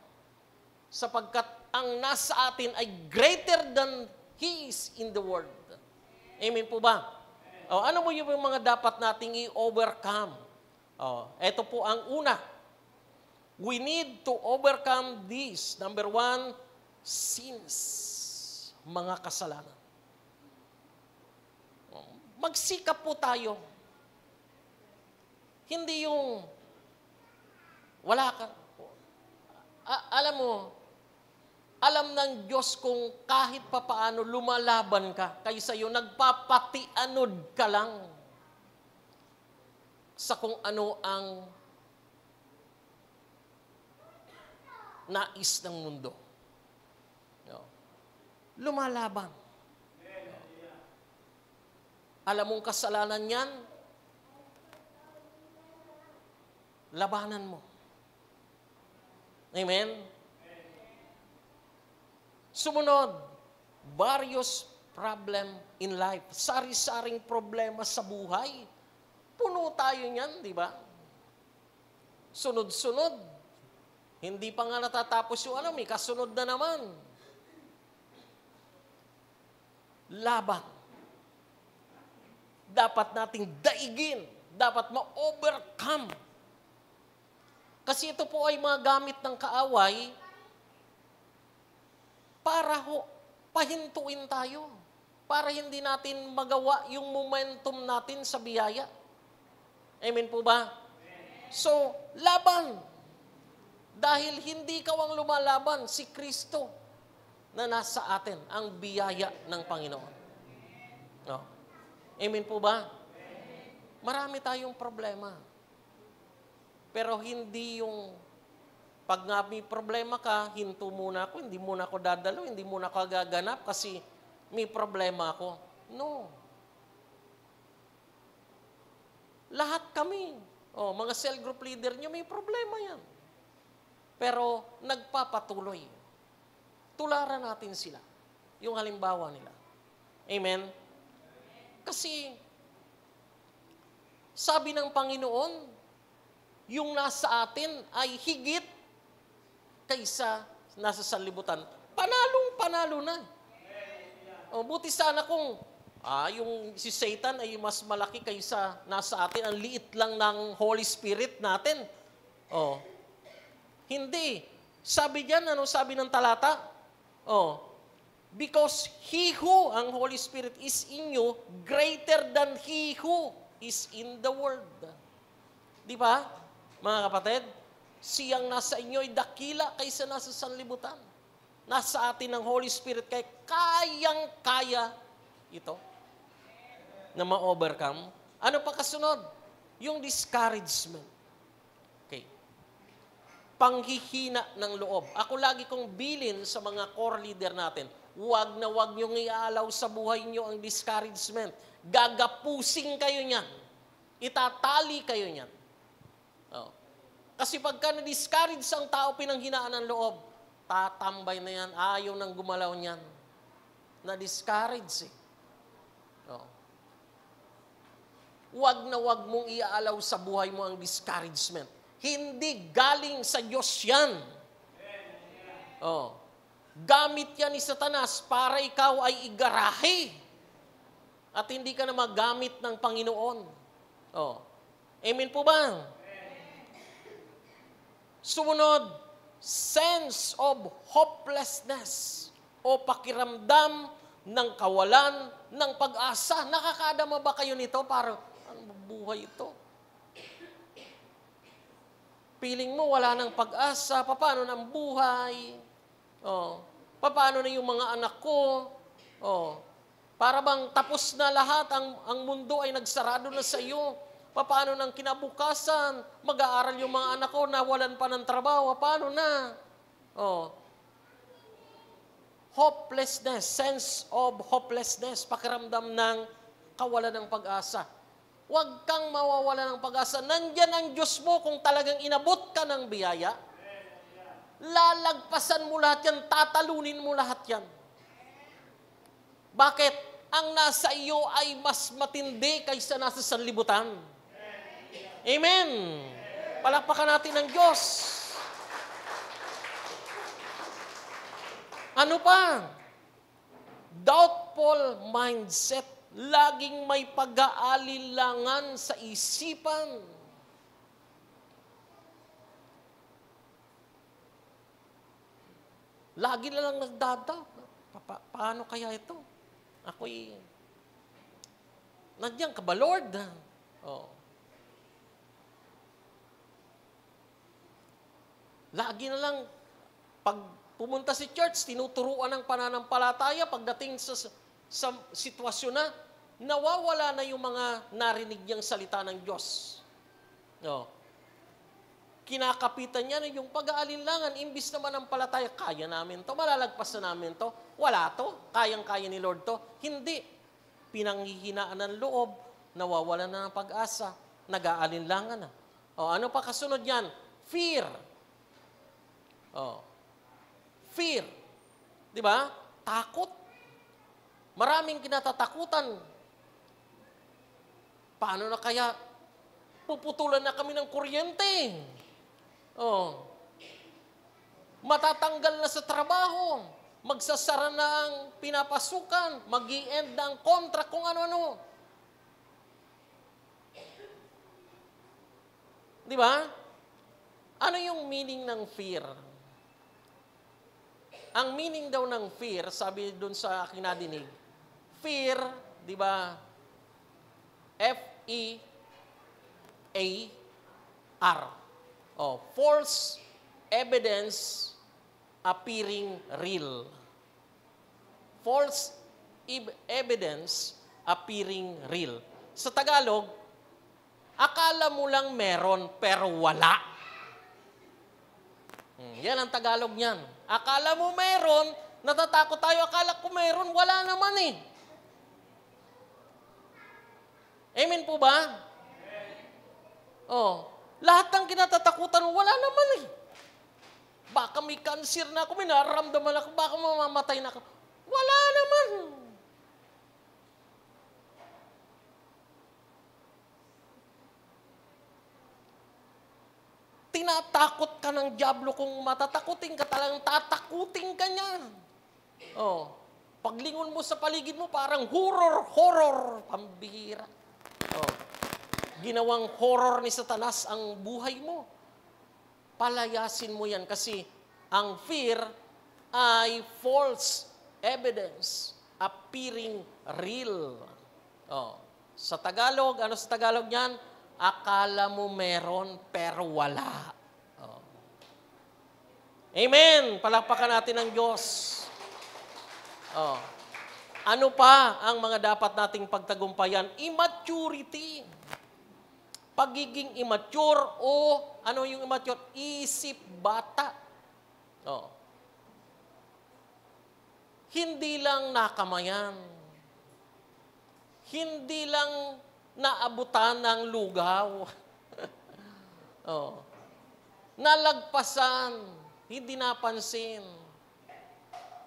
Sapagkat ang nasa atin ay greater than He is in the world. Amen po ba? Ano mo yung mga dapat nating i-overcome? Ito po ang una. We need to overcome this. Number 1, sins. Mga kasalanan. Magsikap po tayo. Hindi yung wala ka. Alam mo, alam ng Diyos kung kahit papaano lumalaban ka, kaysa yung nagpapatianod ka lang sa kung ano ang nais ng mundo. Lumalaban. Alam mong kasalanan yan, labanan mo. Amen? Sumunod, various problem in life. Sari-saring problema sa buhay. Puno tayo niyan, di ba? Sunod-sunod. Hindi pa nga natatapos yung may kasunod na naman. Laban. Dapat nating daigin. Dapat ma-overcome. Kasi ito po ay mga gamit ng kaaway para pahintuin tayo. Para hindi natin magawa yung momentum natin sa biyaya. Amen po ba? So, laban. Dahil hindi ikaw ang lumalaban, si Kristo na nasa atin, ang biyaya ng Panginoon. Amen po ba? Marami tayong problema. Pero hindi yung pag nga may problema ka, hinto muna ako, hindi muna ako dadalo, hindi muna ako gaganap kasi may problema ako. No. Lahat kami, mga cell group leader nyo, may problema yan. Pero nagpapatuloy. Tularan natin sila. Yung halimbawa nila. Amen? Kasi, sabi ng Panginoon, yung nasa atin ay higit kaysa nasa sanlibutan, panalo na. O, buti sana kung yung si Satan ay mas malaki kaysa nasa atin. Ang liit lang ng Holy Spirit natin. O, hindi. Sabi diyan, ano sabi ng talata? Because he who, ang Holy Spirit, is in you, greater than he who is in the world. Di ba, mga kapatid? Siyang nasa inyo ay dakila kaysa nasa sanlibutan. Nasa atin ang Holy Spirit, kaya kayang-kaya ito na ma-overcome. Ano pa kasunod? Yung discouragement. Okay. Panghihina ng loob. Ako lagi kong bilin sa mga core leader natin, huwag na huwag niyong iaalaw sa buhay niyo ang discouragement. Gagapusing kayo niyan. Itatali kayo niyan. Kasi pagka na-discourage ang tao, pinanghinaan ng loob, tatambay na yan, ayaw nang gumalaw niyan. Na-discourage Huwag na huwag mong iaalaw sa buhay mo ang discouragement. Hindi galing sa Diyos yan. Gamit yan ni Satanas para ikaw ay igarahe. At hindi ka na magamit ng Panginoon. Amen po ba? Sumunod, sense of hopelessness o pakiramdam ng kawalan ng pag-asa. Nakakadama ba kayo nito? Parang, ang buhay ito. Feeling mo wala ng pag-asa. Paano na ang buhay? Paano na yung mga anak ko? Para bang tapos na lahat, ang mundo ay nagsarado na sa iyo. Paano nang kinabukasan? Mag-aaral yung mga anak ko, nawalan pa ng trabaho. Paano na? Hopelessness, sense of hopelessness, pakiramdam ng kawalan ng pag-asa. Huwag kang mawawalan ng pag-asa. Nandyan ang Diyos mo kung talagang inabot ka ng biyaya. Lalagpasan mo lahat yan, tatalunin mo lahat yan. Bakit? Ang nasa iyo ay mas matindi kaysa nasa sanlibutan. Amen. Palakpakan natin ang Diyos. Ano pa? Doubtful mindset. Laging may pag-aalilangan sa isipan. Lagi na lang nagdadoubt. Paano kaya ito? Ako'y nandiyan ka ba, Lord? Lagi na lang, pag pumunta si church, tinuturuan ng pananampalataya, pagdating sa sitwasyon na, nawawala na yung mga narinig niyang salita ng Diyos. Kinakapitan niya na yung pag-aalinlangan, imbis naman ang palataya, kaya namin to, malalagpas na namin to, wala to, kayang-kaya ni Lord to. Hindi. Pinanghihinaan ng loob, nawawala na ng pag-asa, nag-aalinlangan na. Ano pa kasunod yan? Fear. Fear. Di ba? Takot. Maraming kinatatakutan. Paano na kaya puputulan na kami ng kuryente? Matatanggal na sa trabaho. Magsasara na ang pinapasukan. Mag-i-end na ang contract, kung ano-ano. Di ba? Ano yung meaning ng fear? Ang meaning daw ng fear, sabi dun sa aking nadinig, fear, di ba? F-E-A-R. False evidence appearing real. False evidence appearing real. Sa Tagalog, akala mo lang meron pero wala. Yan ang Tagalog niyan. Akala mo meron, natatakot tayo. Akala ko meron, wala naman eh. Amen po ba? Lahat ng kinatatakutan, wala naman eh. Baka may cancer na ako, may nararamdaman ako, baka mamamatay na ako. Wala naman. tinatakot ka ng dyablo, kung matatakutin ka talagang tatakutin ka niya. Oh, paglingon mo sa paligid mo, parang horror, pambihira. Oh, ginawang horror ni Satanas ang buhay mo. Palayasin mo yan kasi ang fear ay false evidence appearing real. Oh, sa Tagalog, ano sa Tagalog niyan? Akala mo meron pero wala. Oh. Amen! Palakpakan natin ang Diyos. Oh. Ano pa ang mga dapat nating pagtagumpayan? Immaturity. Pagiging immature o ano yung immature? Isip bata. Oh. Hindi lang nakamayan. Hindi lang naabutan ng lugaw. Oh. Nalagpasan, hindi napansin.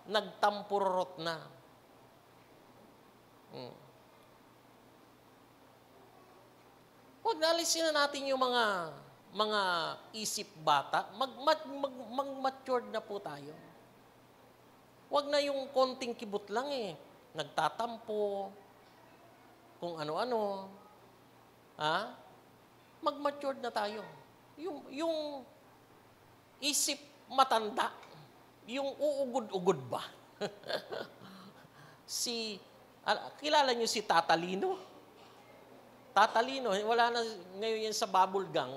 Nagtampurot na. Huwag nalisin na natin yung mga isip bata. Mag-matured na po tayo. Huwag na yung konting kibot lang eh. Nagtatampo, kung ano-ano. Ha? Mag-matured na tayo. Yung isip matanda, yung uugod-ugod ba? Kilala niyo si Tatalino? Tatalino, wala na ngayon yan sa bubble gang.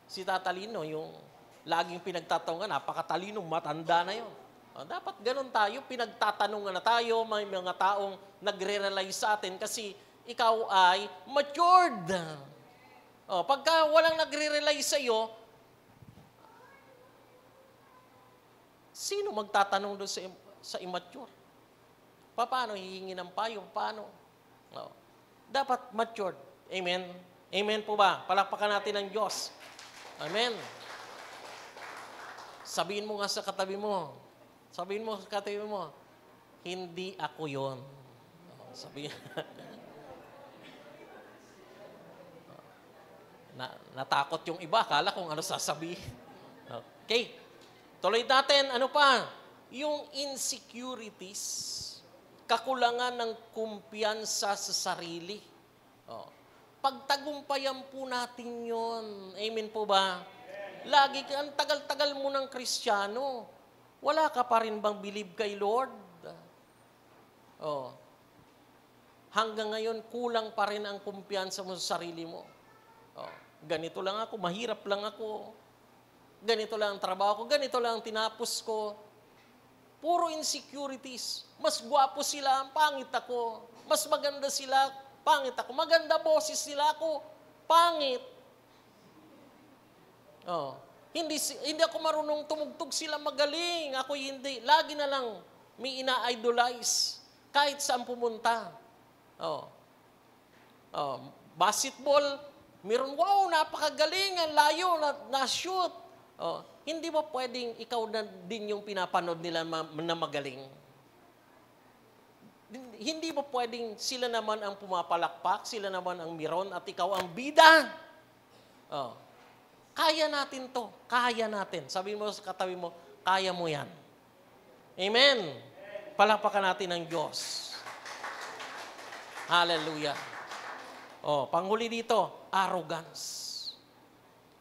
Si Tatalino, yung laging pinagtatanungan, napakatalino, matanda na yun. Dapat ganun tayo, pinagtatanungan na tayo, may mga taong nagre-realize sa atin kasi ikaw ay matured. Pagka walang nagre-realize sa iyo, sino magtatanong doon sa immature? Paano hihingi ng payo? Paano? Dapat matured. Amen? Amen po ba? Palakpakan natin ang Diyos. Amen. Sabihin mo nga sa katabi mo, hindi ako yon. Sabihin. Natakot yung iba, akala kung ano sasabihin. Okay. Tuloy natin, ano pa? Yung insecurities, kakulangan ng kumpiyansa sa sarili. Pagtagumpayan po natin yon. Amen po ba? Lagi ka, ang tagal-tagal mo ng Kristiyano, wala ka pa rin bang believe kay Lord? Hanggang ngayon, kulang pa rin ang kumpiyansa mo sa sarili mo. Ganito lang ako, mahirap lang ako. Ganito lang ang trabaho ko, ganito lang ang tinapos ko. Puro insecurities. Mas gwapo sila, pangit ako. Mas maganda sila, pangit ako. Maganda boses nila ako, pangit. Hindi ako marunong tumugtog, sila magaling. Ako hindi. Lagi na lang may ina-idolize. Kahit saan pumunta. Basketball, meron, wow, napakagaling, ang layo, na-shoot. Hindi ba pwedeng ikaw na din yung pinapanood nila na magaling? Hindi ba pwedeng sila naman ang pumapalakpak, sila naman ang meron, at ikaw ang bida? Kaya natin to. Kaya natin. Sabi mo sa katabi mo, kaya mo yan. Amen. Palakpakan natin ang Diyos. Hallelujah. Panghuli dito, arrogance.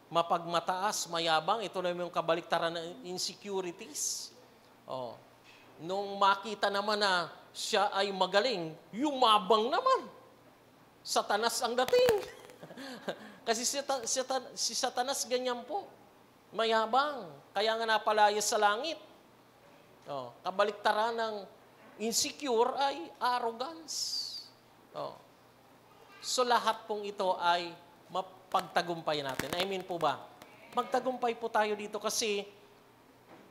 Mapagmataas, mayabang, ito na yung kabaliktaran ng insecurities. Nung makita naman na siya ay magaling, yumabang naman. Satanas ang dating. Kasi si Satanas ganyan po. Mayabang. Kaya nga napalayas sa langit. Kabaliktaran ng insecure ay arrogance. So lahat pong ito ay mapagtagumpay natin. Amen po ba? Magtagumpay po tayo dito kasi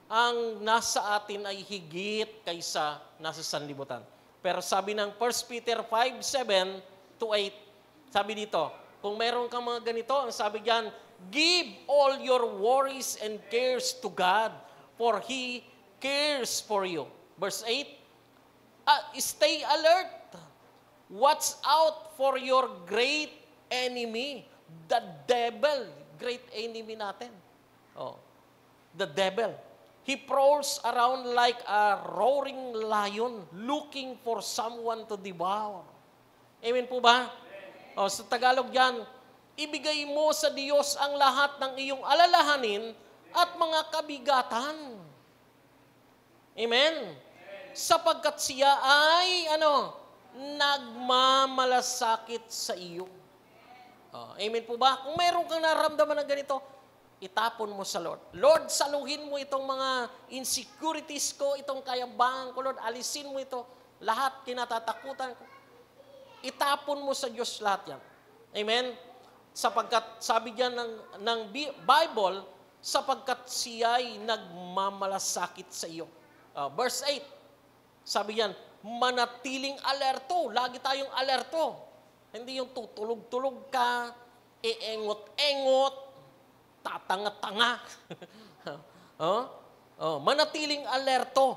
ang nasa atin ay higit kaysa nasa sanlibutan. Pero sabi ng 1 Peter 5:7-8, sabi dito, kung meron kang mga ganito, ang sabi diyan, give all your worries and cares to God, for He cares for you. Verse 8, stay alert. Watch out for your great enemy, the devil, great enemy natin. Oh, the devil. He prowls around like a roaring lion looking for someone to devour. Amen po ba? O, sa Tagalog yan, ibigay mo sa Diyos ang lahat ng iyong alalahanin at mga kabigatan. Amen? Sapagkat siya ay, nagmamalasakit sa iyo. Amen po ba? Kung mayroon kang nararamdaman na ganito, itapon mo sa Lord. Lord, saluhin mo itong mga insecurities ko, itong kayabangan ko, Lord. Alisin mo ito. Lahat kinatatakutan ko. Itapon mo sa Diyos lahat yan. Amen? Sapagkat, sabi diyan ng Bible, sapagkat siya'y nagmamalasakit sa iyo. Verse 8, sabi yan, manatiling alerto. Lagi tayong alerto. Hindi yung tutulog-tulog ka, iengot-engot, tatanga-tanga. Manatiling alerto.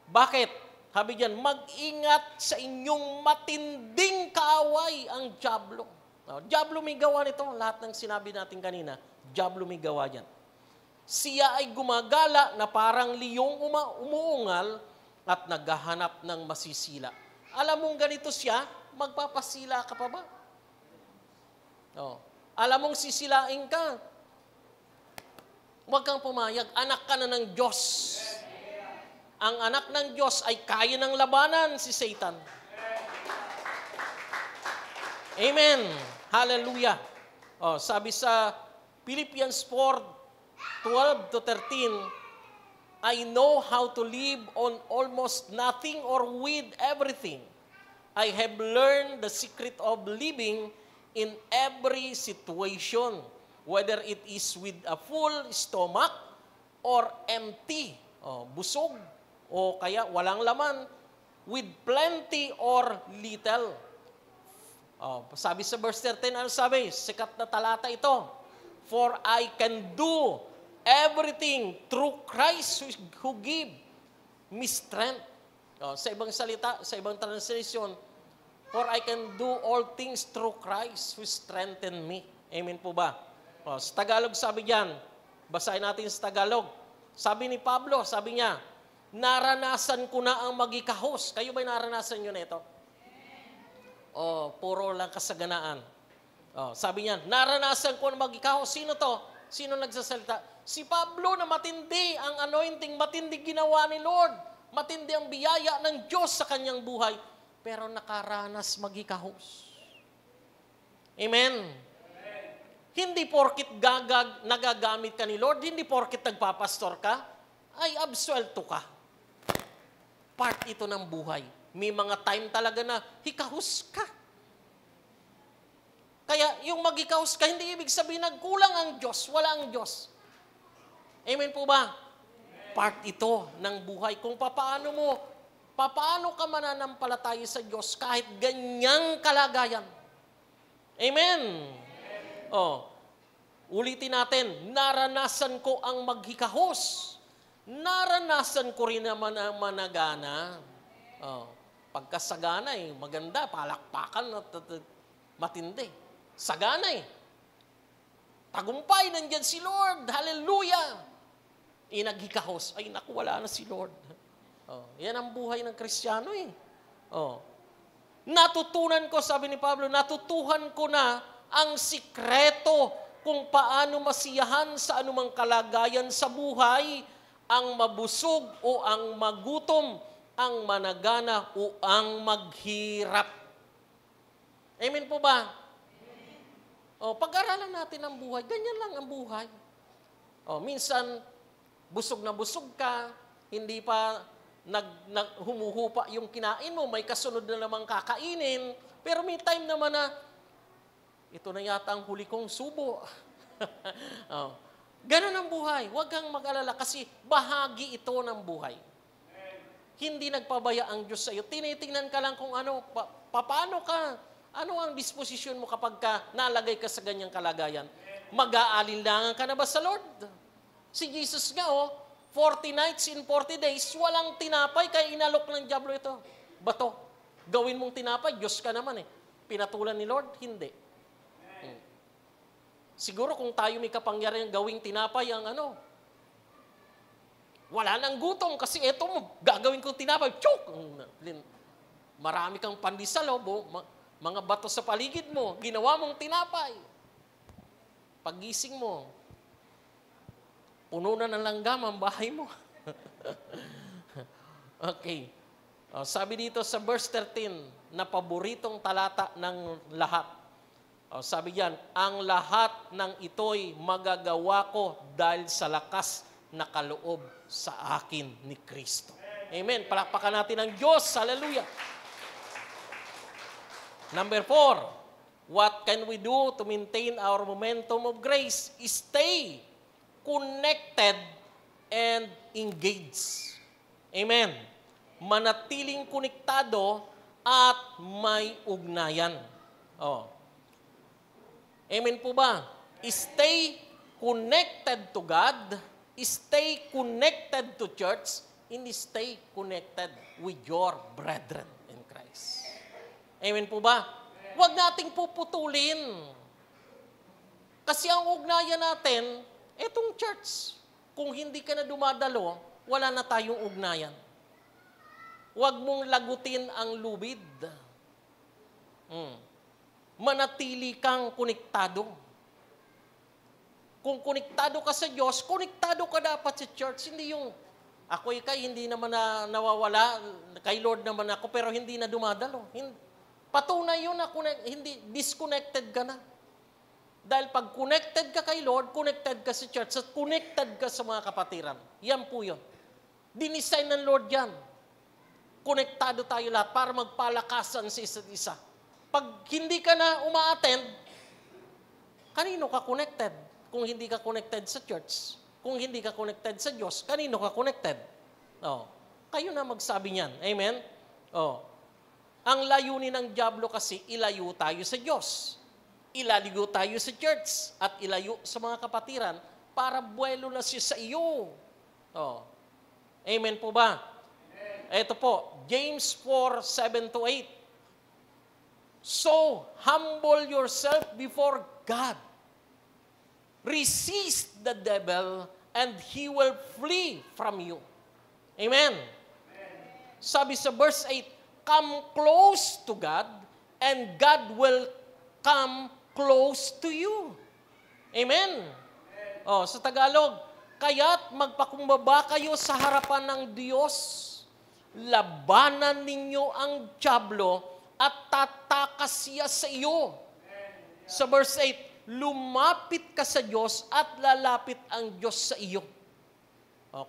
Bakit? Sabi diyan, mag-ingat sa inyong matinding kaaway ang dyablo. Dyablo may gawa nito. Lahat ng sinabi natin kanina, dyablo may gawa diyan. Siya ay gumagala na parang liyong umuungal at naghahanap ng masisila. Alam mong ganito siya, magpapasila ka pa ba? Alam mong sisilain ka. Huwag kang pumayag. Anak ka na ng Diyos. Ang anak ng Diyos ay kaya ng labanan si Satan. Amen. Hallelujah. Sabi sa Philippians 4:12-13, I know how to live on almost nothing or with everything. I have learned the secret of living in every situation, whether it is with a full stomach or empty, busog, o kaya walang laman, with plenty or little. Sabi sa verse 13, ano sabi? Sikat na talata ito. For I can do everything through Christ who give me strength. Sa ibang salita, sa ibang translation, for I can do all things through Christ who strengthen me. Amen po ba? Sa Tagalog sabi diyan, basahin natin sa Tagalog. Sabi ni Pablo, sabi niya, naranasan ko na ang magikahos. Kayo ba'y naranasan nyo na ito? Puro lang kasaganaan. Sabi niya, naranasan ko na magikahos. Sino to? Sino nagsasalita? Si Pablo na matindi ang anointing, matindi ginawa ni Lord. Matindi ang biyaya ng Diyos sa kanyang buhay. Pero nakaranas magikahos. Amen? Hindi porkit nagagamit ka ni Lord, hindi porkit nagpapastor ka, ay absuelto ka. Part ito ng buhay. May mga time talaga na hikahos ka. Kaya yung magikahos ka, hindi ibig sabihin nagkulang ang Diyos, wala ang Diyos. Amen po ba? Part ito ng buhay. Kung paano ka mananampalataya sa Diyos kahit ganyang kalagayan. Amen. Ulitin natin, naranasan ko ang maghikahos. Naranasan ko rin naman ang managana. Pagkasagana maganda, palakpakan at matindi. Sagana tagumpay, nandyan si Lord. Hallelujah! Naghikahos. Ay, naku, wala na si Lord. Yan ang buhay ng Kristiyano Natutunan ko, sabi ni Pablo, natutuhan ko na ang sikreto kung paano masiyahan sa anumang kalagayan sa buhay, ang mabusog o ang magutom, ang managana o ang maghirap. Amen po ba? Pag-aralan natin ang buhay, ganyan lang ang buhay. Minsan, busog na busog ka, hindi pa humuhupa yung kinain mo, may kasunod na namang kakainin, pero may time naman na, ito na yata ang huli kong subo. Ganun ang buhay. Huwag kang mag-alala kasi bahagi ito ng buhay. Hindi nagpabaya ang Diyos sa iyo. Tinitingnan ka lang kung paano ka, ano ang disposisyon mo kapag nalagay ka sa ganyang kalagayan. Mag-aalinlangan ka na ba sa Lord? Si Jesus nga 40 nights in 40 days, walang tinapay, kaya inalok ng dyablo ito. Bato. Gawin mong tinapay, Diyos ka naman Pinatulan ni Lord? Hindi. Siguro kung tayo may kapangyarihan gawing tinapay ang wala nang gutom kasi eto mo, gagawin kong tinapay. Chok! Marami kang pandesal, mga bato sa paligid mo, ginawa mong tinapay. Pagising mo, puno na ng langgam ang bahay mo. Okay. Sabi dito sa verse 13, na paboritong talata ng lahat. Sabi diyan, ang lahat ng ito'y magagawa ko dahil sa lakas na kaloob sa akin ni Kristo. Amen. Palakpakan natin ang Diyos. Hallelujah. Number 4, what can we do to maintain our momentum of grace? Stay connected and engaged. Amen. Manatiling konektado at may ugnayan. Amen po ba? Stay connected to God, stay connected to church, and stay connected with your brethren in Christ. Amen po ba? Huwag nating puputulin. Kasi ang ugnayan natin, etong church. Kung hindi ka na dumadalo, wala na tayong ugnayan. Huwag mong lagutin ang lubid. Manatili kang konektado. Kung konektado ka sa Diyos, konektado ka dapat sa church. Hindi yung, hindi naman na nawawala, kay Lord naman ako, pero hindi na dumadalo. Patunay yun na hindi, disconnected ka na. Dahil pag connected ka kay Lord, connected ka sa church, at connected ka sa mga kapatiran. Yan po yun. Dinisign ng Lord yan. Konektado tayo lahat para magpalakasan sa isa't isa. Pag hindi ka na uma-attend, kanino ka connected? Kung hindi ka connected sa church, kung hindi ka connected sa Diyos, kanino ka connected? Kayo na magsabi niyan. Amen? Ang layunin ng dyablo kasi, ilayo tayo sa Diyos. Ilaligo tayo sa church at ilayo sa mga kapatiran para buwelo na siya sa iyo. Amen po ba? Ito po, James 4:7-8. So, humble yourself before God. Resist the devil and he will flee from you. Amen? Sabi sa verse 8, come close to God and God will come close to you. Amen? Sa Tagalog, kaya't magpakumbaba kayo sa harapan ng Diyos. Labanan ninyo ang dyablo at tatakas siya sa iyo. Sa verse 8, lumapit ka sa Diyos at lalapit ang Diyos sa iyo.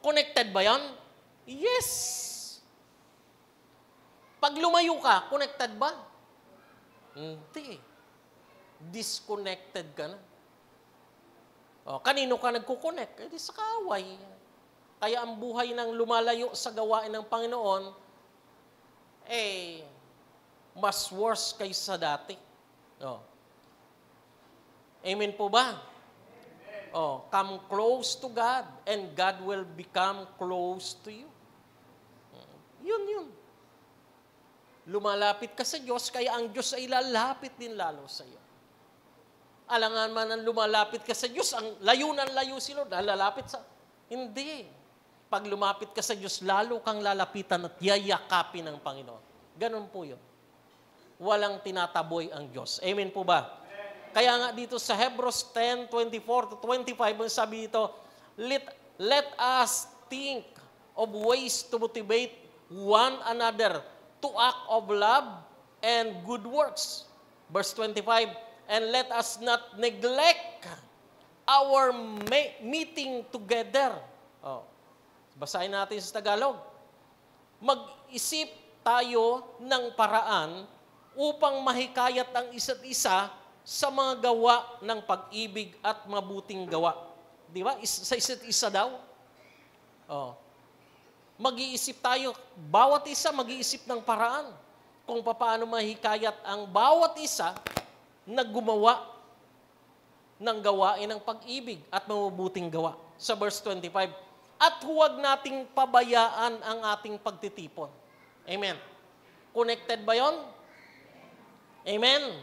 Connected ba yan? Yes. Pag lumayo ka, connected ba? Hindi. Disconnected ka na. Kanino ka nagkukonect? Di sa kaaway. Kaya ang buhay ng lumalayo sa gawain ng Panginoon, mas worse kaysa dati. Amen po ba? Come close to God and God will become close to you. Yun. Lumalapit ka sa Diyos, kaya ang Diyos ay lalapit din lalo sa iyo. Alangan man ang lumalapit ka sa Diyos, ang layo si Lord, lalapit sa... Hindi. Pag lumapit ka sa Diyos, lalo kang lalapitan at yayakapin ng Panginoon. Ganun po yun. Walang tinataboy ang Diyos. Amen po ba? Kaya nga dito sa Hebrews 10:24-25, ang sabi dito, let us think of ways to motivate one another to act of love and good works. Verse 25, and let us not neglect our meeting together. Basahin natin sa Tagalog. Mag-isip tayo ng paraan upang mahikayat ang isa't isa sa mga gawa ng pag-ibig at mabuting gawa. Di ba? Sa isa't isa daw. Mag-iisip tayo, bawat isa mag-iisip ng paraan kung paano mahikayat ang bawat isa na gumawa ng gawain ng pag-ibig at mabubuting gawa. Sa verse 25, at huwag nating pabayaan ang ating pagtitipon. Amen. Connected ba yon? Amen.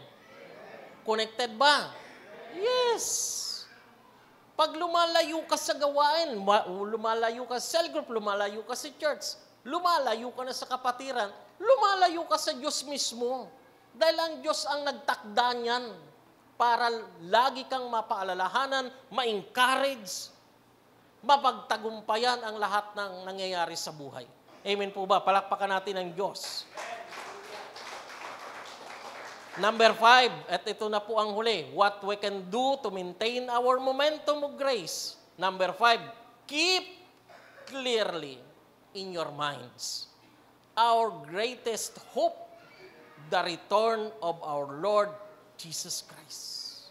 Connected ba? Yes. Pag lumalayo ka sa gawain, lumalayo ka sa cell group, lumalayo ka sa church, lumalayo ka na sa kapatiran, lumalayo ka sa Diyos mismo. Dahil ang Diyos ang nagtakda niyan para lagi kang mapaalalahanan, ma-encourage, mapagtagumpayan ang lahat ng nangyayari sa buhay. Amen po ba? Palakpakan natin ang Diyos. Number 5, at ito na po ang huli. What we can do to maintain our momentum of grace. Number 5, keep clearly in your minds our greatest hope, the return of our Lord Jesus Christ.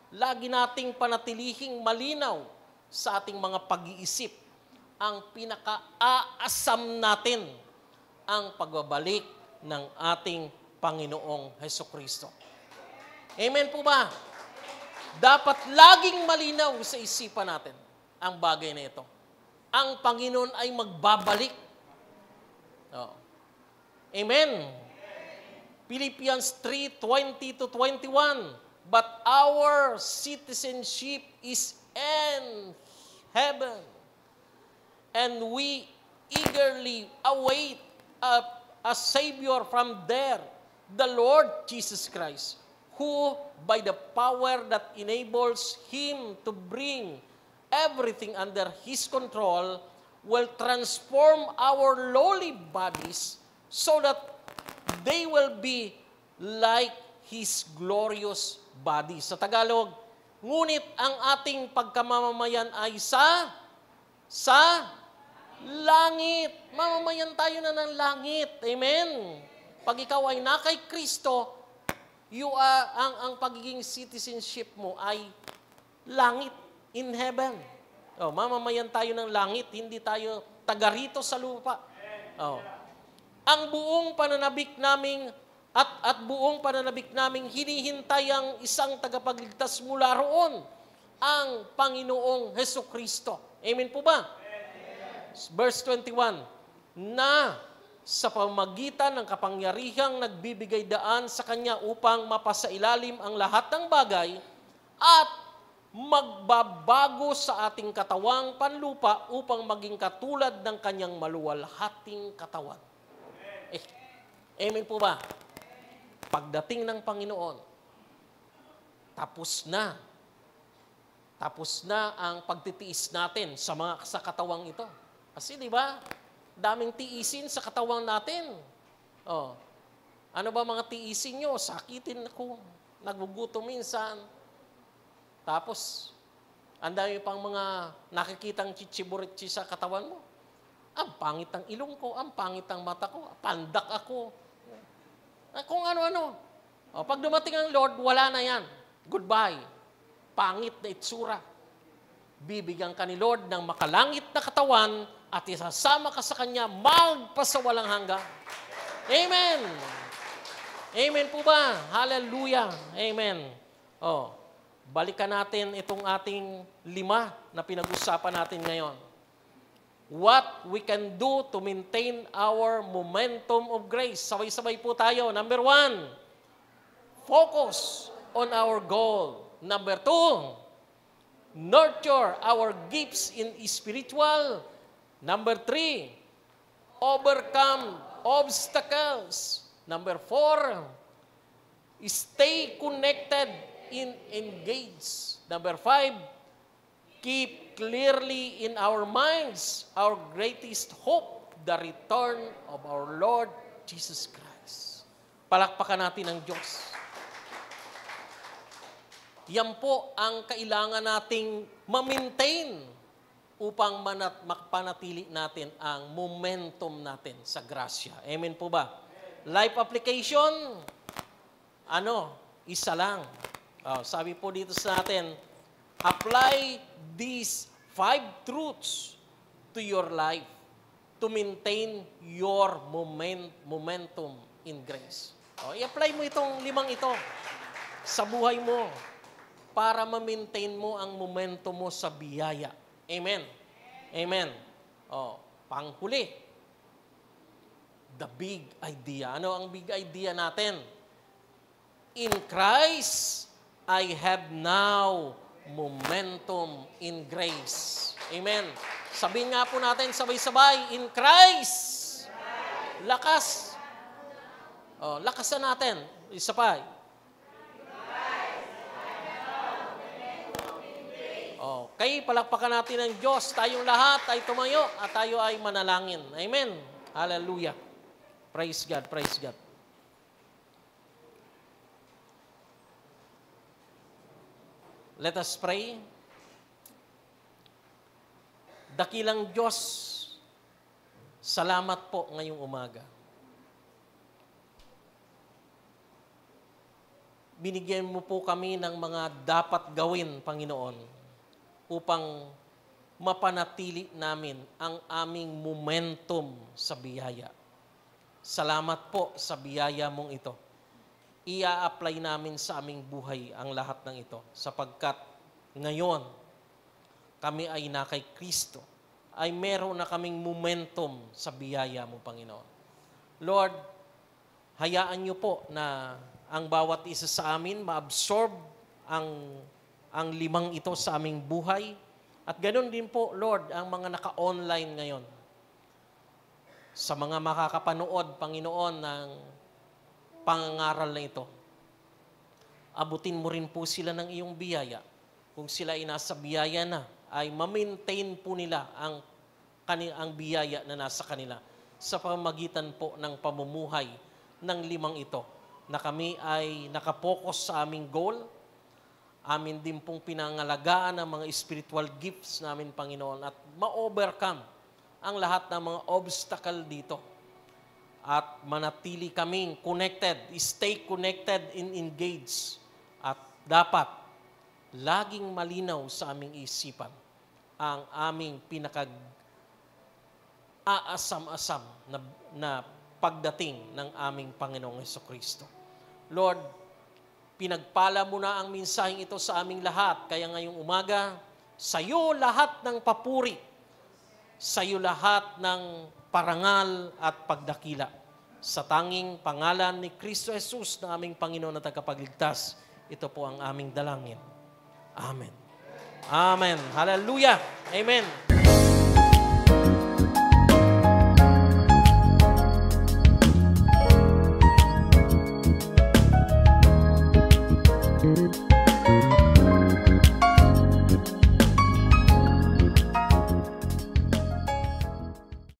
Lagi nating panatilihing malinaw sa ating mga pag-iisip ang pinaka-aasam natin ang pagbabalik ng ating Panginoong Hesukristo. Amen po ba? Dapat laging malinaw sa isipan natin ang bagay na ito. Ang Panginoon ay magbabalik. Oh. Amen. Philippians 3:20-21. But our citizenship is in heaven, and we eagerly await a Savior from there, the Lord Jesus Christ, who by the power that enables Him to bring everything under His control will transform our lowly bodies so that they will be like His glorious body. Sa Tagalog, ngunit ang ating pagkamamamayan ay sa langit. Mamamayan tayo na ng langit. Amen. Pag ikaw ay na kay Kristo, ang pagiging citizenship mo ay langit, in heaven. Oh, mamamayan tayo ng langit, hindi tayo taga rito sa lupa. Oh. Ang buong pananabik naming at buong pananabik naming hinihintay ang isang tagapagligtas mula roon, ang Panginoong Hesukristo. Amen po ba? Verse 21, na sa pamamagitan ng kapangyarihang nagbibigay daan sa Kanya upang mapasailalim ang lahat ng bagay at magbabago sa ating katawang panlupa upang maging katulad ng Kanyang maluwalhating katawan. Amen po ba? Pagdating ng Panginoon, tapos na ang pagtitiis natin sa katawang ito. Kasi di ba, daming tiisin sa katawang natin. Oh. Ano ba mga tiisin nyo? Sakitin ako, nagugutom minsan. Tapos, ang dami pang mga nakikitang chichiburitsi sa katawan mo. Ang pangit ang ilong ko, ang pangit ang mata ko, pandak ako. Kung ano-ano. O, pag dumating ang Lord, wala na yan. Goodbye. Pangit na itsura. Bibigyan ka ni Lord ng makalangit na katawan at isasama ka sa Kanya magpasawalang hanggan. Amen. Amen po ba? Hallelujah. Amen. O, balikan natin itong ating 5 na pinag-usapan natin ngayon. What we can do to maintain our momentum of grace. Sabay-sabay po tayo. Number 1, focus on our goal. Number 2, nurture our gifts in spiritual. Number 3, overcome obstacles. Number 4, stay connected in engage. Number 5, keep clearly in our minds our greatest hope, the return of our Lord Jesus Christ. Palakpakan natin ang Diyos. Yan po ang kailangan nating ma-maintain upang mapanatili natin ang momentum natin sa grasya. Amen po ba? Life application, isa lang. Sabi po dito sa atin, apply these 5 truths to your life to maintain your momentum in grace. I-apply mo itong 5 ito sa buhay mo para ma-maintain mo ang momentum mo sa biyaya. Amen. Amen. Panghuli, the big idea. Ano ang big idea natin? In Christ, I have now momentum in grace. Amen. Sabihin nga po natin sabay-sabay, in Christ. Lakas. Lakasan natin. Isa pa. Okay, palakpakan natin ang Diyos. Tayong lahat ay tumayo at tayo ay manalangin. Amen. Hallelujah. Praise God, praise God. Let us pray. Dakilang Diyos, salamat po ngayong umaga. Binigyan mo po kami ng mga dapat gawin, Panginoon, upang mapanatili namin ang aming momentum sa biyaya. Salamat po sa biyaya mong ito. Ia-apply namin sa aming buhay ang lahat ng ito sapagkat ngayon kami ay na kay Kristo, ay meron na kaming momentum sa biyaya mo, Panginoon. Lord, hayaan niyo po na ang bawat isa sa amin ma-absorb ang limang ito sa aming buhay. At ganoon din po, Lord, ang mga naka-online ngayon. Sa mga makakapanood, Panginoon, ng pangangaral na ito. Abutin mo rin po sila ng iyong biyaya. Kung sila ay nasa biyaya na, ay ma-maintain po nila ang biyaya na nasa kanila sa pamamagitan po ng pamumuhay ng limang ito na kami ay nakapokus sa aming goal. Amin din pong pinangalagaan ang mga spiritual gifts namin, Panginoon, at ma-overcome ang lahat ng mga obstacle dito. At manatili kaming connected, stay connected and engaged. At dapat laging malinaw sa aming isipan ang aming aasam-asam na pagdating ng aming Panginoong Jesucristo. Lord, pinagpala mo na ang mensaheng ito sa aming lahat. Kaya ngayong umaga, sa iyo lahat ng papuri, sa iyo lahat ng parangal at pagdakila. Sa tanging pangalan ni Kristo Jesus na aming Panginoon at tagapagligtas, ito po ang aming dalangin. Amen. Amen. Hallelujah. Amen.